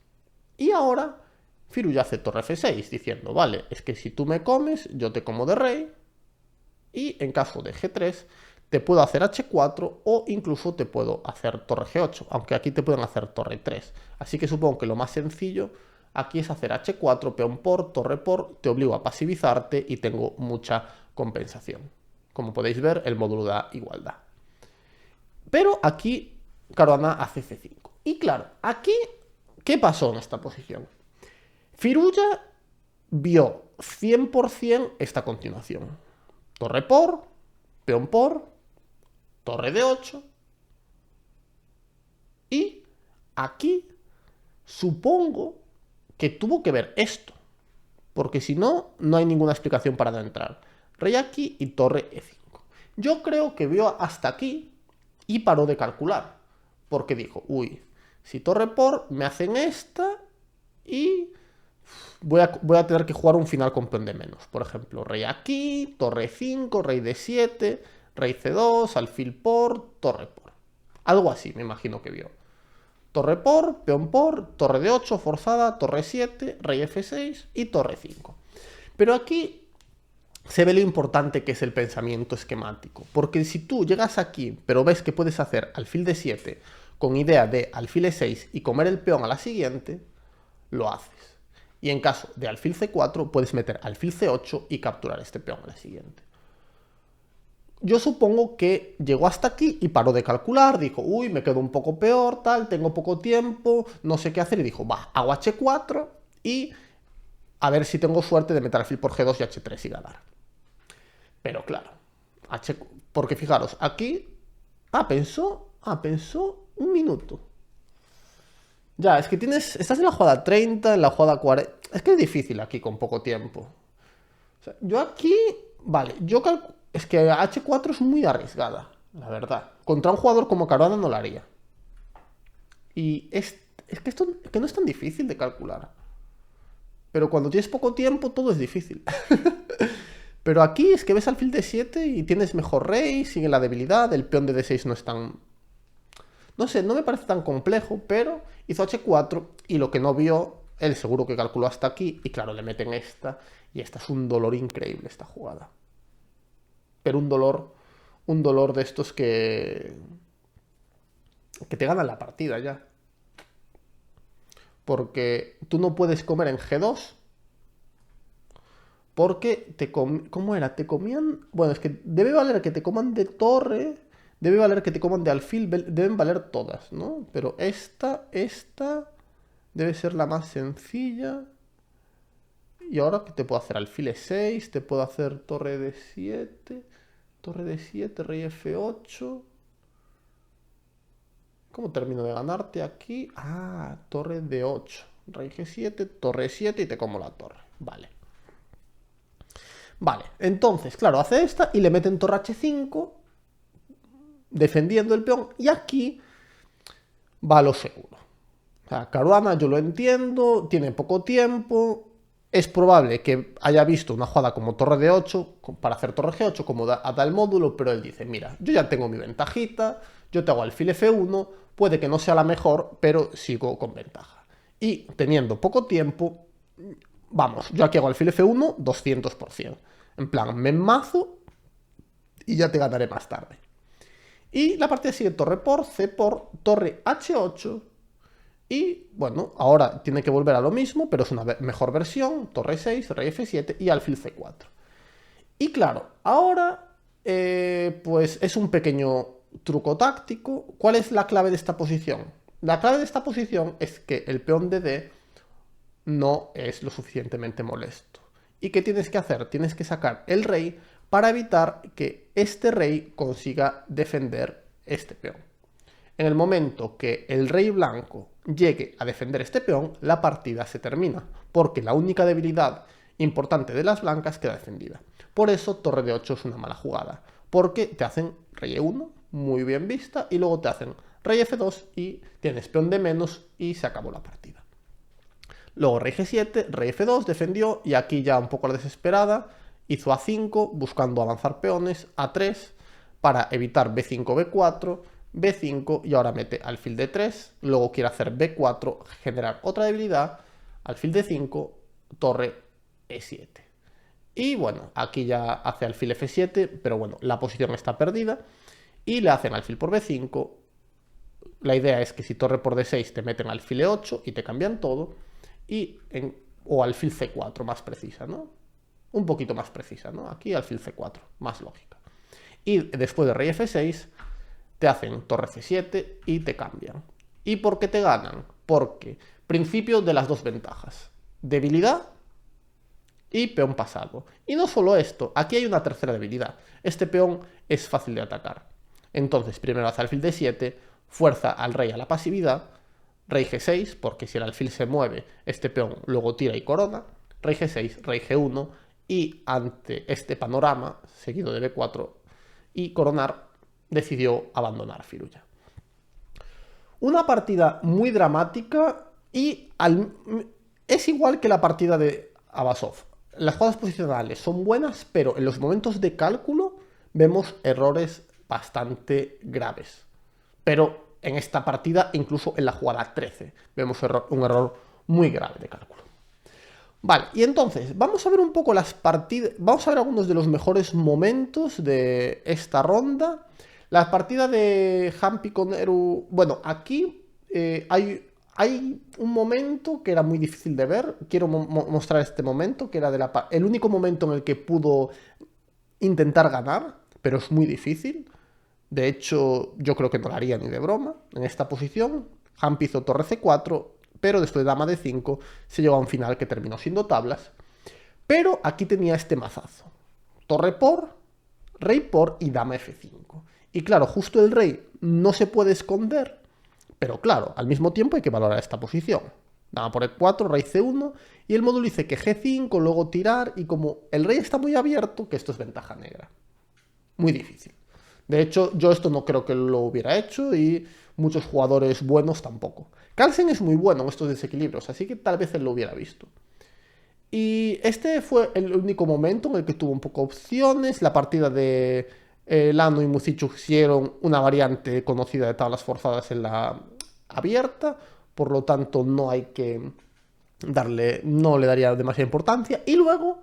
Y ahora Firulla hace torre F6, diciendo, vale, es que si tú me comes, yo te como de rey, y en caso de G3, te puedo hacer H4 o incluso te puedo hacer torre G8, aunque aquí te pueden hacer torre 3. Así que supongo que lo más sencillo aquí es hacer H4, peón por, torre por, te obligo a pasivizarte y tengo mucha compensación. Como podéis ver, el módulo da igualdad. Pero aquí Caruana hace C5. Y claro, aquí, ¿qué pasó en esta posición? Firulla vio 100% esta continuación. Torre por, peón por, torre de 8. Y aquí supongo que tuvo que ver esto. Porque si no, no hay ninguna explicación para no entrar. Rey aquí y torre E5. Yo creo que vio hasta aquí y paró de calcular. Porque dijo, uy, si torre por, me hacen esta y voy a tener que jugar un final con peón de menos. Por ejemplo, rey aquí, torre 5, rey D7, rey C2, alfil por, torre por. Algo así, me imagino que vio. Torre por, peón por, torre D8 forzada, torre 7, rey F6 y torre 5. Pero aquí se ve lo importante que es el pensamiento esquemático. Porque si tú llegas aquí, pero ves que puedes hacer alfil D7 con idea de alfil E6 y comer el peón a la siguiente, lo haces. Y en caso de alfil C4, puedes meter alfil C8 y capturar este peón a la siguiente. Yo supongo que llegó hasta aquí y paró de calcular, dijo, uy, me quedo un poco peor, tal, tengo poco tiempo, no sé qué hacer, y dijo, va, hago H4 y a ver si tengo suerte de meter alfil por G2 y H3 y ganar. Pero claro, porque fijaros, aquí, pensó un minuto. Ya, es que estás en la jugada 30, en la jugada 40, es que es difícil aquí con poco tiempo. O sea, yo aquí, vale, es que H4 es muy arriesgada, la verdad. Contra un jugador como Caruana no lo haría. Y es que esto que no es tan difícil de calcular. Pero cuando tienes poco tiempo, todo es difícil. Pero aquí es que ves alfil D7 y tienes mejor rey, sigue la debilidad, el peón de D6 no es tan... No sé, no me parece tan complejo, pero hizo H4 y lo que no vio, él seguro que calculó hasta aquí, y claro, le meten esta, y esta es un dolor increíble, esta jugada. Pero un dolor de estos que te ganan la partida ya. Porque tú no puedes comer en G2, porque ¿cómo era? Te comían... Bueno, es que debe valer que te coman de torre, debe valer que te coman de alfil, deben valer todas, ¿no? Pero esta debe ser la más sencilla. Y ahora que te puedo hacer alfil E6, te puedo hacer torre D7, torre D7, rey F8. ¿Cómo termino de ganarte aquí? Torre D8, rey G7, torre 7 y te como la torre. Vale. Vale, entonces, claro, hace esta y le meten torre H5, defendiendo el peón, y aquí va a lo seguro. O sea, Caruana yo lo entiendo, tiene poco tiempo, es probable que haya visto una jugada como torre D8 para hacer torre G8, como da el módulo, pero él dice, mira, yo ya tengo mi ventajita, yo te hago alfil F1, puede que no sea la mejor, pero sigo con ventaja. Y teniendo poco tiempo, vamos, yo aquí hago alfil F1 200%. En plan, me enmazo y ya te ganaré más tarde. Y la partida sigue torre por, C por, torre H8. Y bueno, ahora tiene que volver a lo mismo, pero es una mejor versión. Torre 6, rey F7 y alfil C4. Y claro, ahora pues es un pequeño truco táctico. ¿Cuál es la clave de esta posición? La clave de esta posición es que el peón de D no es lo suficientemente molesto. ¿Y qué tienes que hacer? Tienes que sacar el rey para evitar que este rey consiga defender este peón. En el momento que el rey blanco llegue a defender este peón, la partida se termina, porque la única debilidad importante de las blancas queda defendida. Por eso torre de 8 es una mala jugada, porque te hacen rey E1, muy bien vista, y luego te hacen rey F2 y tienes peón de menos y se acabó la partida. Luego rey G7, rey F2 defendió y aquí ya un poco la desesperada hizo A5 buscando avanzar peones, A3 para evitar B5, B4, B5 y ahora mete alfil D3, luego quiere hacer B4, generar otra debilidad, alfil D5, torre E7. Y bueno, aquí ya hace alfil F7, pero bueno, la posición está perdida y le hacen alfil por B5. La idea es que si torre por D6 te meten alfil E8 y te cambian todo, o alfil C4, más precisa, ¿no? Un poquito más precisa, ¿no? Aquí alfil C4, más lógica. Y después de rey F6 te hacen torre C7 y te cambian. ¿Y por qué te ganan? Porque principio de las dos ventajas. Debilidad y peón pasado. Y no solo esto, aquí hay una tercera debilidad. Este peón es fácil de atacar. Entonces primero hace alfil D7, fuerza al rey a la pasividad, rey G6, porque si el alfil se mueve, este peón luego tira y corona, rey G6, rey G1, y ante este panorama, seguido de B4 y coronar, decidió abandonar Firuya. Una partida muy dramática y es igual que la partida de Abasov. Las jugadas posicionales son buenas, pero en los momentos de cálculo vemos errores bastante graves. Pero en esta partida, incluso en la jugada 13, vemos un error muy grave de cálculo. Vale, y entonces, vamos a ver un poco las partidas, vamos a ver algunos de los mejores momentos de esta ronda. La partida de Hampi con Eru, bueno, aquí hay un momento que era muy difícil de ver, quiero mostrar este momento, que era el único momento en el que pudo intentar ganar, pero es muy difícil. De hecho, yo creo que no lo haría ni de broma. En esta posición, Hampi hizo torre C4, pero después de dama D5 se llegó a un final que terminó siendo tablas. Pero aquí tenía este mazazo. Torre por, rey por y dama F5. Y claro, justo el rey no se puede esconder, pero claro, al mismo tiempo hay que valorar esta posición. Dama por E4, rey C1, y el módulo dice que G5, luego tirar, y como el rey está muy abierto, que esto es ventaja negra. Muy difícil. De hecho, yo esto no creo que lo hubiera hecho y muchos jugadores buenos tampoco. Carlsen es muy bueno en estos desequilibrios, así que tal vez él lo hubiera visto. Y este fue el único momento en el que tuvo un poco opciones. La partida de Lano y Muzichuk hicieron una variante conocida de tablas forzadas en la abierta, por lo tanto no hay que no le daría demasiada importancia. Y luego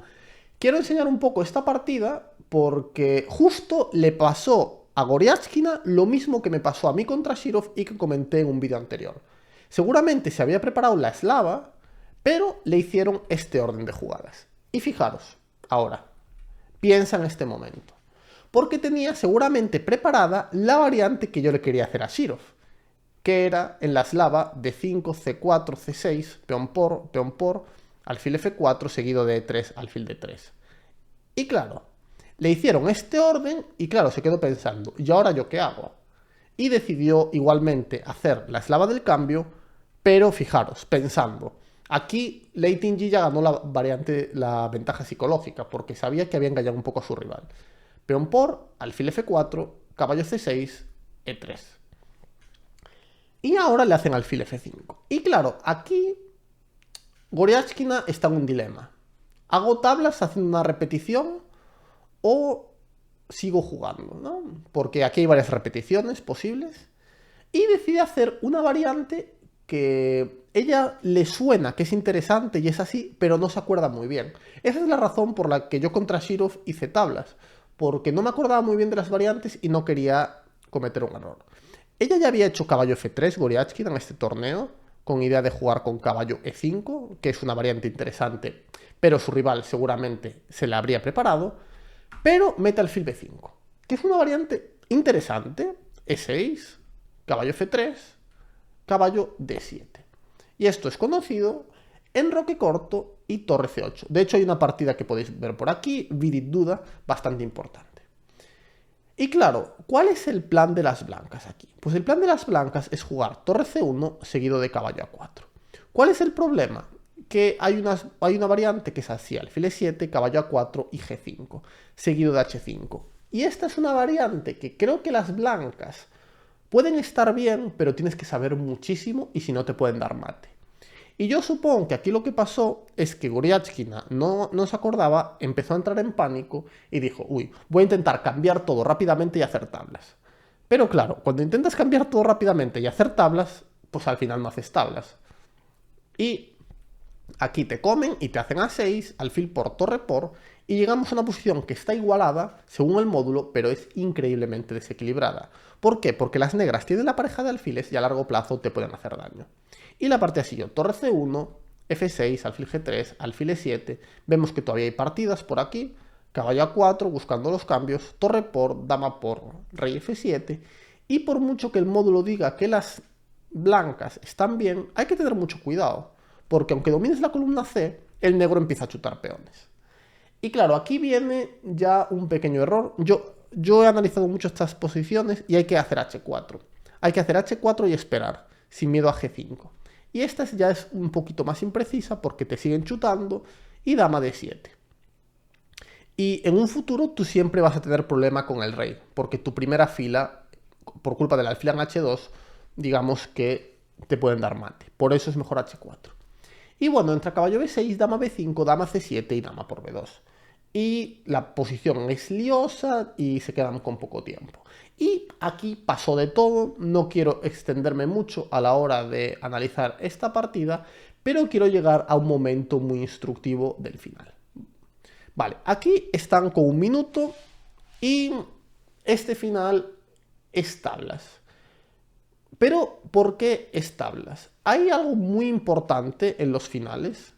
quiero enseñar un poco esta partida porque justo le pasó a Goryachkina lo mismo que me pasó a mí contra Shirov y que comenté en un vídeo anterior. Seguramente se había preparado la eslava, pero le hicieron este orden de jugadas. Y fijaros, ahora, piensa en este momento. Porque tenía seguramente preparada la variante que yo le quería hacer a Shirov, que era en la eslava D5, C4, C6, peón por, alfil F4, seguido de E3, alfil D3. Y claro, le hicieron este orden y claro, se quedó pensando, ¿y ahora yo qué hago? Y decidió igualmente hacer la eslava del cambio, pero fijaros, pensando, aquí Lei Tingyi ya ganó la ventaja psicológica, porque sabía que había engañado un poco a su rival. Peón por, alfil F4, caballo C6, E3. Y ahora le hacen alfil F5. Y claro, aquí Goryachkina está en un dilema. ¿Hago tablas haciendo una repetición o sigo jugando, ¿no? Porque aquí hay varias repeticiones posibles. Y decide hacer una variante que ella le suena que es interesante y es así, pero no se acuerda muy bien. Esa es la razón por la que yo contra Shirov hice tablas, porque no me acordaba muy bien de las variantes y no quería cometer un error. Ella ya había hecho caballo F3, Goryachkina, en este torneo, con idea de jugar con caballo E5, que es una variante interesante, pero su rival seguramente se la habría preparado, pero mete alfil B5, que es una variante interesante, E6, caballo F3, caballo D7. Y esto es conocido enroque corto y torre C8. De hecho, hay una partida que podéis ver por aquí, Vidit Duda, bastante importante. Y claro, ¿cuál es el plan de las blancas aquí? Pues el plan de las blancas es jugar torre C1 seguido de caballo A4. ¿Cuál es el problema? Que hay una variante que es así, alfil E7, caballo A4 y G5, seguido de H5. Y esta es una variante que creo que las blancas pueden estar bien, pero tienes que saber muchísimo y si no te pueden dar mate. Y yo supongo que aquí lo que pasó es que Goryachkina no se acordaba, empezó a entrar en pánico y dijo, uy, voy a intentar cambiar todo rápidamente y hacer tablas. Pero claro, cuando intentas cambiar todo rápidamente y hacer tablas, pues al final no haces tablas. Y aquí te comen y te hacen A6, alfil por, torre por, y llegamos a una posición que está igualada según el módulo, pero es increíblemente desequilibrada. ¿Por qué? Porque las negras tienen la pareja de alfiles y a largo plazo te pueden hacer daño. Y la partida siguió torre C1, F6, alfil G3, alfil E7. Vemos que todavía hay partidas por aquí. Caballo A4 buscando los cambios, torre por, dama por, rey F7. Y por mucho que el módulo diga que las blancas están bien, hay que tener mucho cuidado. Porque aunque domines la columna C, el negro empieza a chutar peones. Y claro, aquí viene ya un pequeño error. Yo he analizado mucho estas posiciones y hay que hacer H4. Hay que hacer H4 y esperar, sin miedo a G5. Y esta ya es un poquito más imprecisa porque te siguen chutando y dama D7. Y en un futuro tú siempre vas a tener problema con el rey, porque tu primera fila, por culpa del alfil en H2, digamos que te pueden dar mate. Por eso es mejor H4. Y bueno, entra caballo B6, dama B5, dama C7 y dama por B2. Y la posición es liosa y se quedan con poco tiempo. Y aquí pasó de todo, no quiero extenderme mucho a la hora de analizar esta partida, pero quiero llegar a un momento muy instructivo del final. Vale, aquí están con 1 minuto y este final es tablas. Pero, ¿por qué es tablas? Hay algo muy importante en los finales,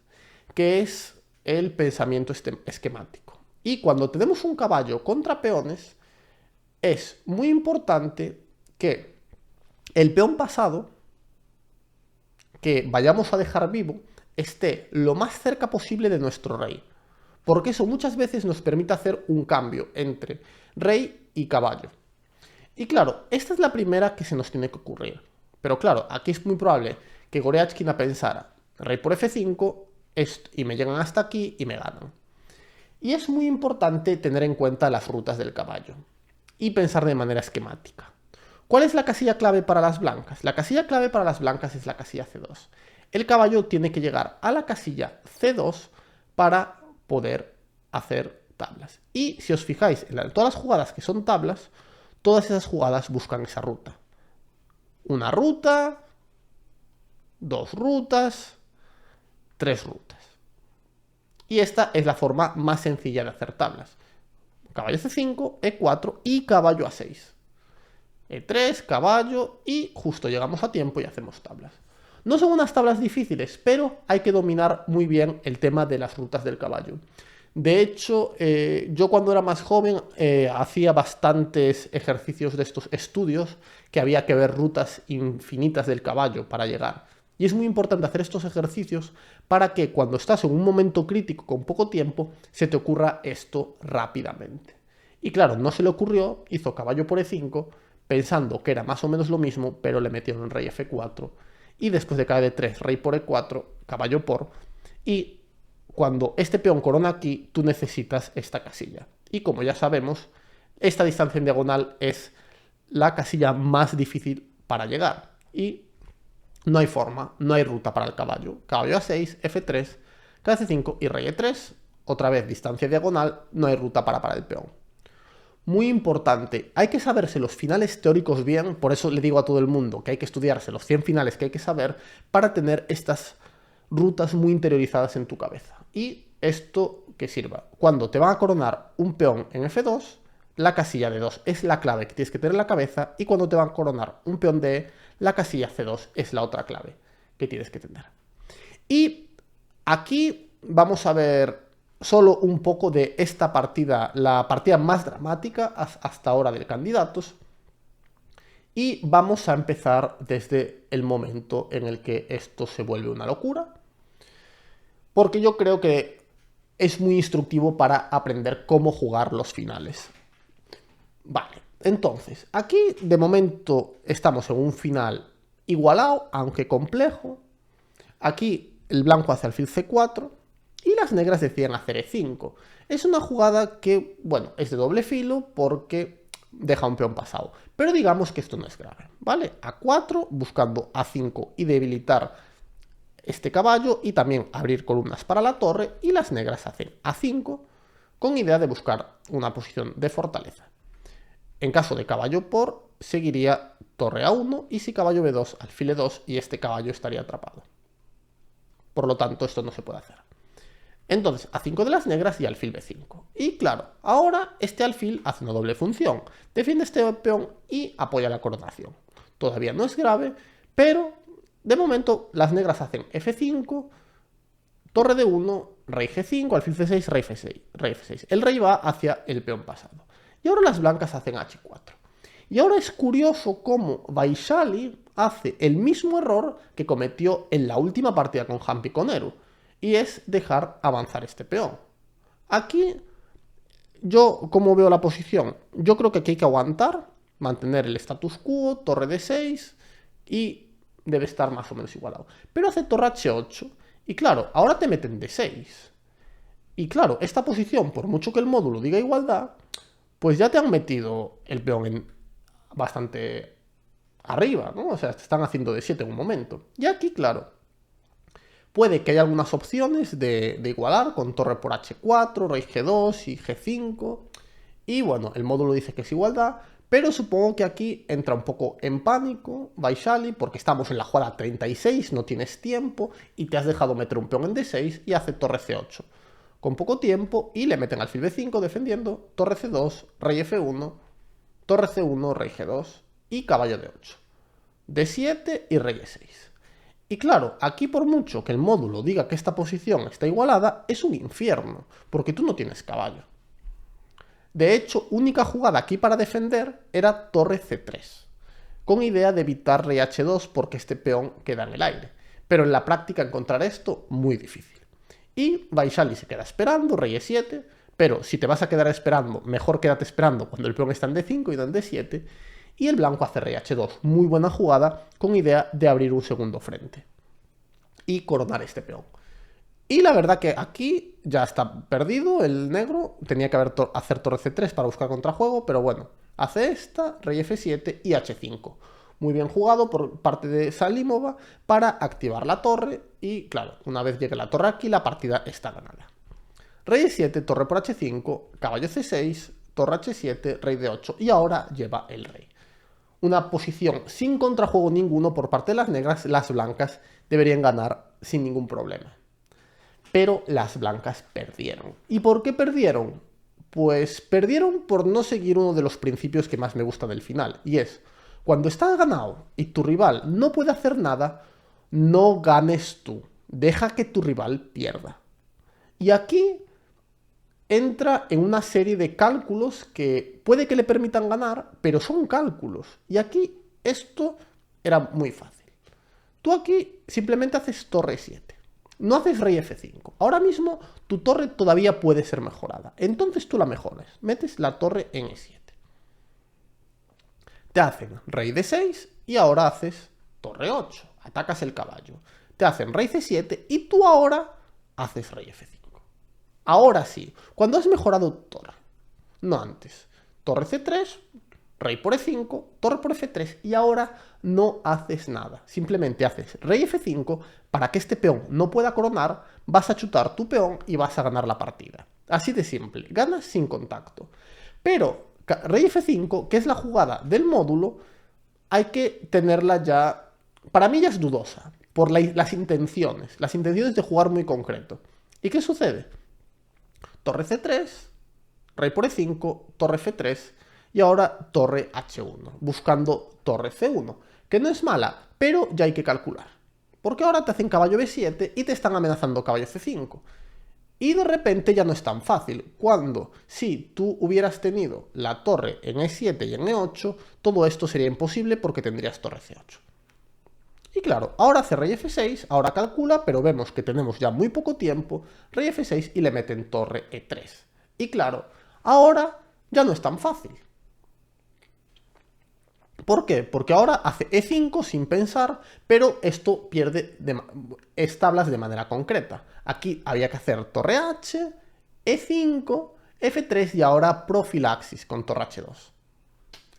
que es el pensamiento esquemático. Y cuando tenemos un caballo contra peones, es muy importante que el peón pasado, que vayamos a dejar vivo, esté lo más cerca posible de nuestro rey. Porque eso muchas veces nos permite hacer un cambio entre rey y caballo. Y claro, esta es la primera que se nos tiene que ocurrir. Pero claro, aquí es muy probable que Goryachkina pensara, rey por F5, y me llegan hasta aquí y me ganan. Y es muy importante tener en cuenta las rutas del caballo y pensar de manera esquemática. ¿Cuál es la casilla clave para las blancas? La casilla clave para las blancas es la casilla C2. El caballo tiene que llegar a la casilla C2 para poder hacer tablas. Y si os fijáis en todas las jugadas que son tablas, todas esas jugadas buscan esa ruta. Una ruta, 2 rutas, 3 rutas. Y esta es la forma más sencilla de hacer tablas. Caballo C5, E4 y caballo A6. E3, caballo y justo llegamos a tiempo y hacemos tablas. No son unas tablas difíciles, pero hay que dominar muy bien el tema de las rutas del caballo. De hecho, yo cuando era más joven hacía bastantes ejercicios de estos estudios que había que ver rutas infinitas del caballo para llegar. Y es muy importante hacer estos ejercicios para que cuando estás en un momento crítico con poco tiempo, se te ocurra esto rápidamente. Y claro, no se le ocurrió, hizo caballo por E5, pensando que era más o menos lo mismo, pero le metieron rey F4. Y después de caer de 3, rey por E4, caballo por, y cuando este peón corona aquí, tú necesitas esta casilla. Y como ya sabemos, esta distancia en diagonal es la casilla más difícil para llegar. Y no hay forma, no hay ruta para el caballo. Caballo A6, F3, KC5 y rey E3. Otra vez distancia diagonal, no hay ruta para el peón. Muy importante, hay que saberse los finales teóricos bien, por eso le digo a todo el mundo que hay que estudiarse los 100 finales que hay que saber para tener estas rutas muy interiorizadas en tu cabeza. Y esto que sirva. Cuando te van a coronar un peón en F2, la casilla de 2 es la clave que tienes que tener en la cabeza, y cuando te van a coronar un peón de E, la casilla C2 es la otra clave que tienes que tener. Y aquí vamos a ver solo un poco de esta partida, la partida más dramática hasta ahora del Candidatos. Y vamos a empezar desde el momento en el que esto se vuelve una locura. porque yo creo que es muy instructivo para aprender cómo jugar los finales. Vale, entonces, aquí de momento estamos en un final igualado, aunque complejo. Aquí el blanco hace alfil c4 y las negras deciden hacer e5. Es una jugada que, bueno, es de doble filo porque deja un peón pasado. Pero digamos que esto no es grave, ¿vale? A4 buscando a5 y debilitar este caballo y también abrir columnas para la torre, y las negras hacen a5 con idea de buscar una posición de fortaleza. En caso de caballo por, seguiría torre a1 y si caballo b2, alfil e2 y este caballo estaría atrapado. Por lo tanto, esto no se puede hacer. Entonces, a5 de las negras y alfil b5. Y claro, ahora este alfil hace una doble función. Defiende este peón y apoya la coronación. Todavía no es grave, pero de momento las negras hacen f5, torre d1, rey g5, alfil c6, rey f6, rey f6. El rey va hacia el peón pasado. Y ahora las blancas hacen h4. Y ahora es curioso cómo Vaishali hace el mismo error que cometió en la última partida con Hampi con Eru, y es dejar avanzar este peón. Aquí, yo, ¿cómo veo la posición? Yo creo que aquí hay que aguantar, mantener el status quo, torre d6, y debe estar más o menos igualado. Pero hace torre h8, y claro, ahora te meten d6. Y claro, esta posición, por mucho que el módulo diga igualdad, pues ya te han metido el peón en bastante arriba, ¿no? O sea, te están haciendo d7 en un momento. Y aquí, claro, puede que haya algunas opciones de igualar con torre por h4, rey g2 y g5. Y bueno, el módulo dice que es igualdad, pero supongo que aquí entra un poco en pánico Vaishali porque estamos en la jugada 36, no tienes tiempo y te has dejado meter un peón en d6 y hace torre c8. Con poco tiempo y le meten alfil b5 defendiendo, torre c2, rey f1, torre c1, rey g2 y caballo d8. d7 y rey e6. Y claro, aquí por mucho que el módulo diga que esta posición está igualada, es un infierno, porque tú no tienes caballo. De hecho, única jugada aquí para defender era torre c3, con idea de evitar rey h2 porque este peón queda en el aire. Pero en la práctica encontrar esto muy difícil. Y Vaishali se queda esperando, rey e7, pero si te vas a quedar esperando, mejor quédate esperando cuando el peón está en d5 y no en d7, y el blanco hace rey h2, muy buena jugada, con idea de abrir un segundo frente y coronar este peón. Y la verdad que aquí ya está perdido el negro, tenía que hacer torre c3 para buscar contrajuego, pero bueno, hace esta, rey f7 y h5. Muy bien jugado por parte de Salimova para activar la torre y claro, una vez llegue la torre aquí, la partida está ganada. Rey e7, torre por h5, caballo c6, torre h7, rey d8 y ahora lleva el rey. Una posición sin contrajuego ninguno por parte de las negras, las blancas deberían ganar sin ningún problema. Pero las blancas perdieron. ¿Y por qué perdieron? Pues perdieron por no seguir uno de los principios que más me gusta del final, y es, cuando estás ganado y tu rival no puede hacer nada, no ganes tú, deja que tu rival pierda. Y aquí entra en una serie de cálculos que puede que le permitan ganar, pero son cálculos. Y aquí esto era muy fácil. Tú aquí simplemente haces torre 7. No haces rey f5. Ahora mismo tu torre todavía puede ser mejorada. Entonces tú la mejoras. Metes la torre en e7. Te hacen rey d6 y ahora haces torre 8. Atacas el caballo. Te hacen rey c7 y tú ahora haces rey f5. Ahora sí, cuando has mejorado tu torre, no antes. Torre c3, rey por e5, torre por f3 y ahora no haces nada. Simplemente haces rey f5 para que este peón no pueda coronar, vas a chutar tu peón y vas a ganar la partida. Así de simple, ganas sin contacto. Pero rey f5, que es la jugada del módulo, hay que tenerla ya, para mí ya es dudosa, por las intenciones de jugar muy concreto. ¿Y qué sucede? Torre c3, rey por e5, torre f3 y ahora torre h1, buscando torre c1, que no es mala, pero ya hay que calcular. Porque ahora te hacen caballo b7 y te están amenazando caballo c5. Y de repente ya no es tan fácil, cuando si tú hubieras tenido la torre en e7 y en e8, todo esto sería imposible porque tendrías torre c8. Y claro, ahora hace rey F6, ahora calcula, pero vemos que tenemos ya muy poco tiempo, rey F6 y le meten torre E3. Y claro, ahora ya no es tan fácil. ¿Por qué? Porque ahora hace E5 sin pensar, pero esto pierde tablas de manera concreta. Aquí había que hacer torre H, E5, F3 y ahora profilaxis con torre H2.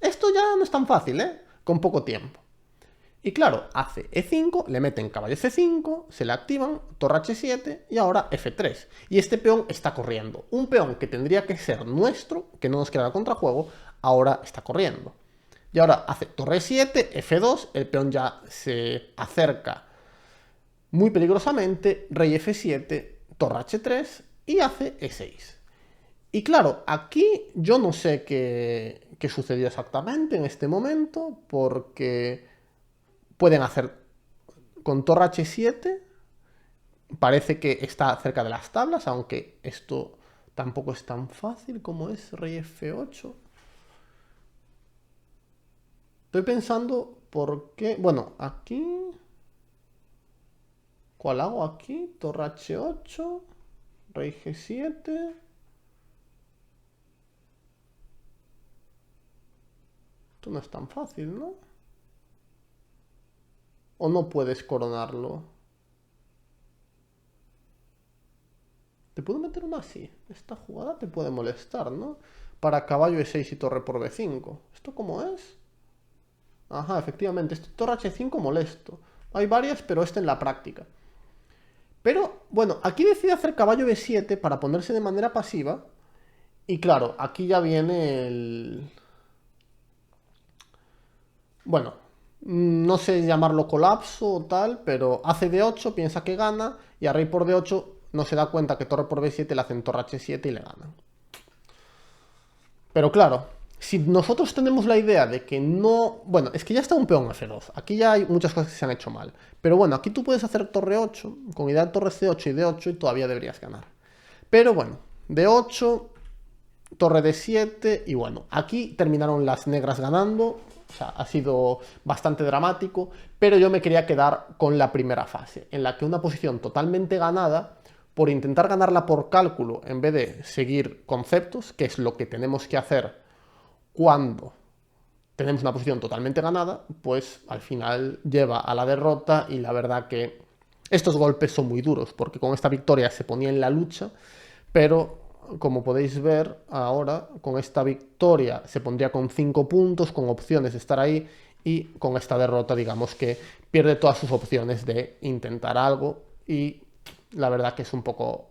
Esto ya no es tan fácil, ¿eh? Con poco tiempo. Y claro, hace E5, le meten caballo C5, se le activan, torre H7 y ahora F3. Y este peón está corriendo. Un peón que tendría que ser nuestro, que no nos queda contrajuego, ahora está corriendo. Y ahora hace torre 7, F2, el peón ya se acerca muy peligrosamente, rey F7, torre H3 y hace E6. Y claro, aquí yo no sé qué sucedió exactamente en este momento, porque pueden hacer con torre H7, parece que está cerca de las tablas, aunque esto tampoco es tan fácil como es rey F8. Estoy pensando por qué... Bueno, aquí... ¿Cuál hago aquí? Torre H8, rey G7... Esto no es tan fácil, ¿no? ¿O no puedes coronarlo? Te puedo meter una así. Esta jugada te puede molestar, ¿no? Para caballo E6 y torre por B5. ¿Esto cómo es? Ajá, efectivamente. Este torre H5 molesto. Hay varias, pero esta en la práctica. Pero, bueno, aquí decide hacer caballo B7 para ponerse de manera pasiva. Y claro, aquí ya viene el... Bueno, no sé llamarlo colapso o tal, pero hace D8, piensa que gana, y a rey por D8 no se da cuenta que torre por B7 le hacen torre H7 y le ganan. Pero claro, si nosotros tenemos la idea de que no... Bueno, es que ya está un peón F2. Aquí ya hay muchas cosas que se han hecho mal. Pero bueno, aquí tú puedes hacer torre 8, con idea de torre C8 y D8 y todavía deberías ganar. Pero bueno, D8, torre D7 y bueno, aquí terminaron las negras ganando. O sea, ha sido bastante dramático, pero yo me quería quedar con la primera fase, en la que una posición totalmente ganada, por intentar ganarla por cálculo en vez de seguir conceptos, que es lo que tenemos que hacer cuando tenemos una posición totalmente ganada, pues al final lleva a la derrota y la verdad que estos golpes son muy duros, porque con esta victoria se ponía en la lucha, pero como podéis ver ahora, con esta victoria se pondría con 5 puntos, con opciones de estar ahí, y con esta derrota digamos que pierde todas sus opciones de intentar algo, y la verdad que es un poco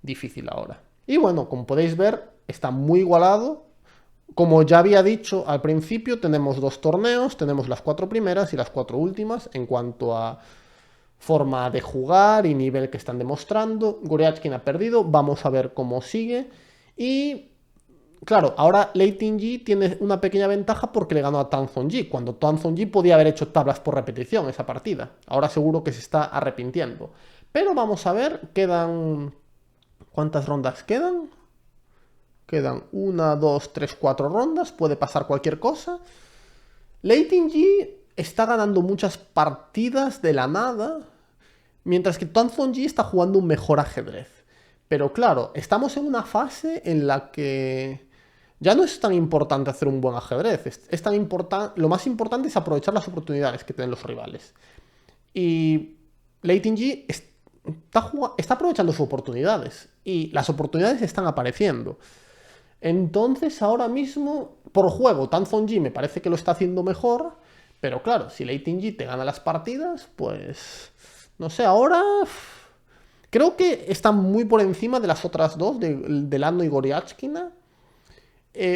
difícil ahora. Y bueno, como podéis ver, está muy igualado. Como ya había dicho al principio, tenemos 2 torneos, tenemos las 4 primeras y las 4 últimas en cuanto a forma de jugar y nivel que están demostrando. Goryachkin ha perdido, vamos a ver cómo sigue. Y claro, ahora Lei Ting-Yi tiene una pequeña ventaja porque le ganó a Tang Zhongyi, cuando Tang Zhongyi podía haber hecho tablas por repetición esa partida. Ahora seguro que se está arrepintiendo. Pero vamos a ver, quedan... ¿Cuántas rondas quedan? Quedan 1, 2, 3, 4 rondas, puede pasar cualquier cosa. Lei Ting-Yi está ganando muchas partidas de la nada, mientras que Tang Zhongyi está jugando un mejor ajedrez. Pero claro, estamos en una fase en la que ya no es tan importante hacer un buen ajedrez. Es tan lo más importante es aprovechar las oportunidades que tienen los rivales. Y Lei Ting-Yi está aprovechando sus oportunidades. Y las oportunidades están apareciendo. Entonces ahora mismo, por juego, Tang Zhongyi me parece que lo está haciendo mejor. Pero claro, si Lei Ting-Yi te gana las partidas, pues... No sé, ahora... Creo que están muy por encima de las otras dos, de Delano y Goryachkina.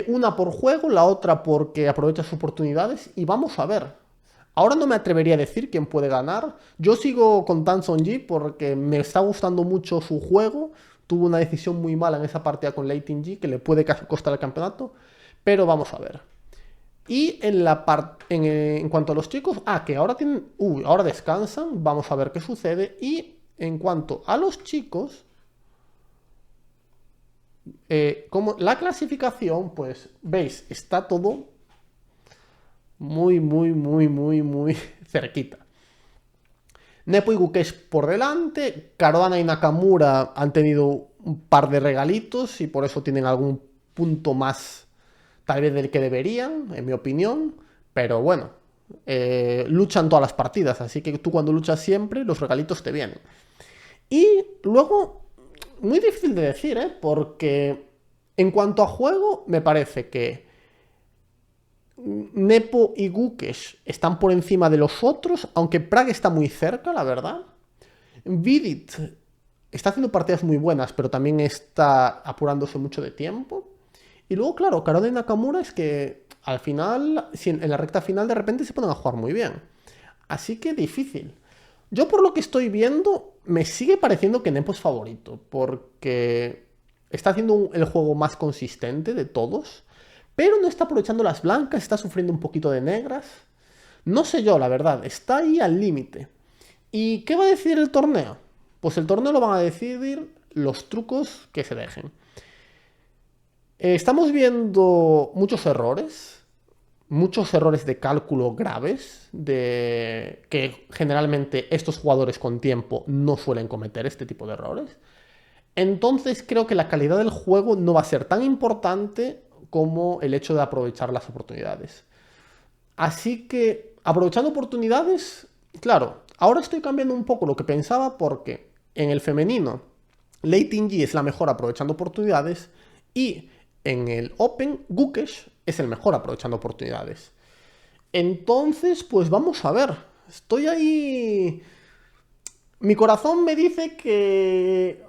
Una por juego, la otra porque aprovecha sus oportunidades. Y vamos a ver. Ahora no me atrevería a decir quién puede ganar. Yo sigo con Tang Zhongyi porque me está gustando mucho su juego. Tuvo una decisión muy mala en esa partida con Lei Ting-Yi que le puede casi costar el campeonato. Pero vamos a ver. Y en cuanto a los chicos, que ahora tienen, ahora descansan, vamos a ver qué sucede. Y en cuanto a los chicos, como la clasificación, pues veis, está todo muy, muy, muy, muy, muy cerquita. Nepo y Gukesh por delante, Cardano y Nakamura han tenido un par de regalitos y por eso tienen algún punto más tal vez del que deberían, en mi opinión, pero bueno, luchan todas las partidas, así que tú cuando luchas siempre los regalitos te vienen. Y luego, muy difícil de decir, porque en cuanto a juego, me parece que Nepo y Gukesh están por encima de los otros, aunque Prague está muy cerca, la verdad. Vidit está haciendo partidas muy buenas, pero también está apurándose mucho de tiempo. Y luego, claro, Karada y Nakamura es que al final, en la recta final, de repente se ponen a jugar muy bien. Así que difícil. Yo por lo que estoy viendo, me sigue pareciendo que Nepo es favorito, porque está haciendo el juego más consistente de todos, pero no está aprovechando las blancas, está sufriendo un poquito de negras. No sé yo, la verdad, está ahí al límite. ¿Y qué va a decidir el torneo? Pues el torneo lo van a decidir los trucos que se dejen. Estamos viendo muchos errores de cálculo graves, que generalmente estos jugadores con tiempo no suelen cometer este tipo de errores. Entonces creo que la calidad del juego no va a ser tan importante como el hecho de aprovechar las oportunidades. Así que, aprovechando oportunidades, claro, ahora estoy cambiando un poco lo que pensaba porque en el femenino, Lei Ting-yi es la mejor aprovechando oportunidades y en el Open, Gukesh es el mejor aprovechando oportunidades. Entonces, pues vamos a ver. Estoy ahí. Mi corazón me dice que.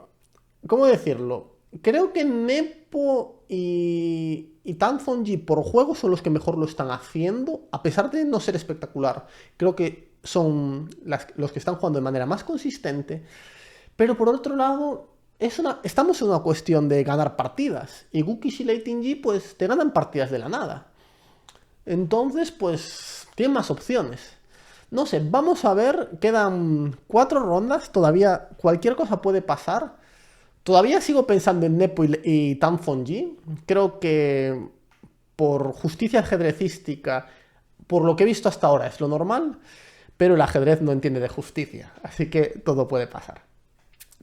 ¿Cómo decirlo? Creo que Nepo y Tan Zonji por juego son los que mejor lo están haciendo, a pesar de no ser espectacular. Creo que son los que están jugando de manera más consistente. Pero por otro lado, estamos en una cuestión de ganar partidas. Y Gukesh y Lei Ting-yi pues te ganan partidas de la nada. Entonces, pues, tienen más opciones. No sé, vamos a ver, quedan 4 rondas, todavía cualquier cosa puede pasar. Todavía sigo pensando en Nepo y Tan Zonji. Creo que por justicia ajedrecística, por lo que he visto hasta ahora, es lo normal, pero el ajedrez no entiende de justicia, así que todo puede pasar.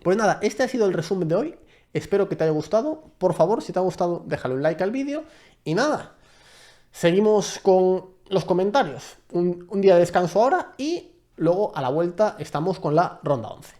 Pues nada, este ha sido el resumen de hoy. Espero que te haya gustado. Por favor, si te ha gustado, déjale un like al vídeo. Y nada, seguimos con los comentarios. Un día de descanso ahora y luego a la vuelta estamos con la ronda 11.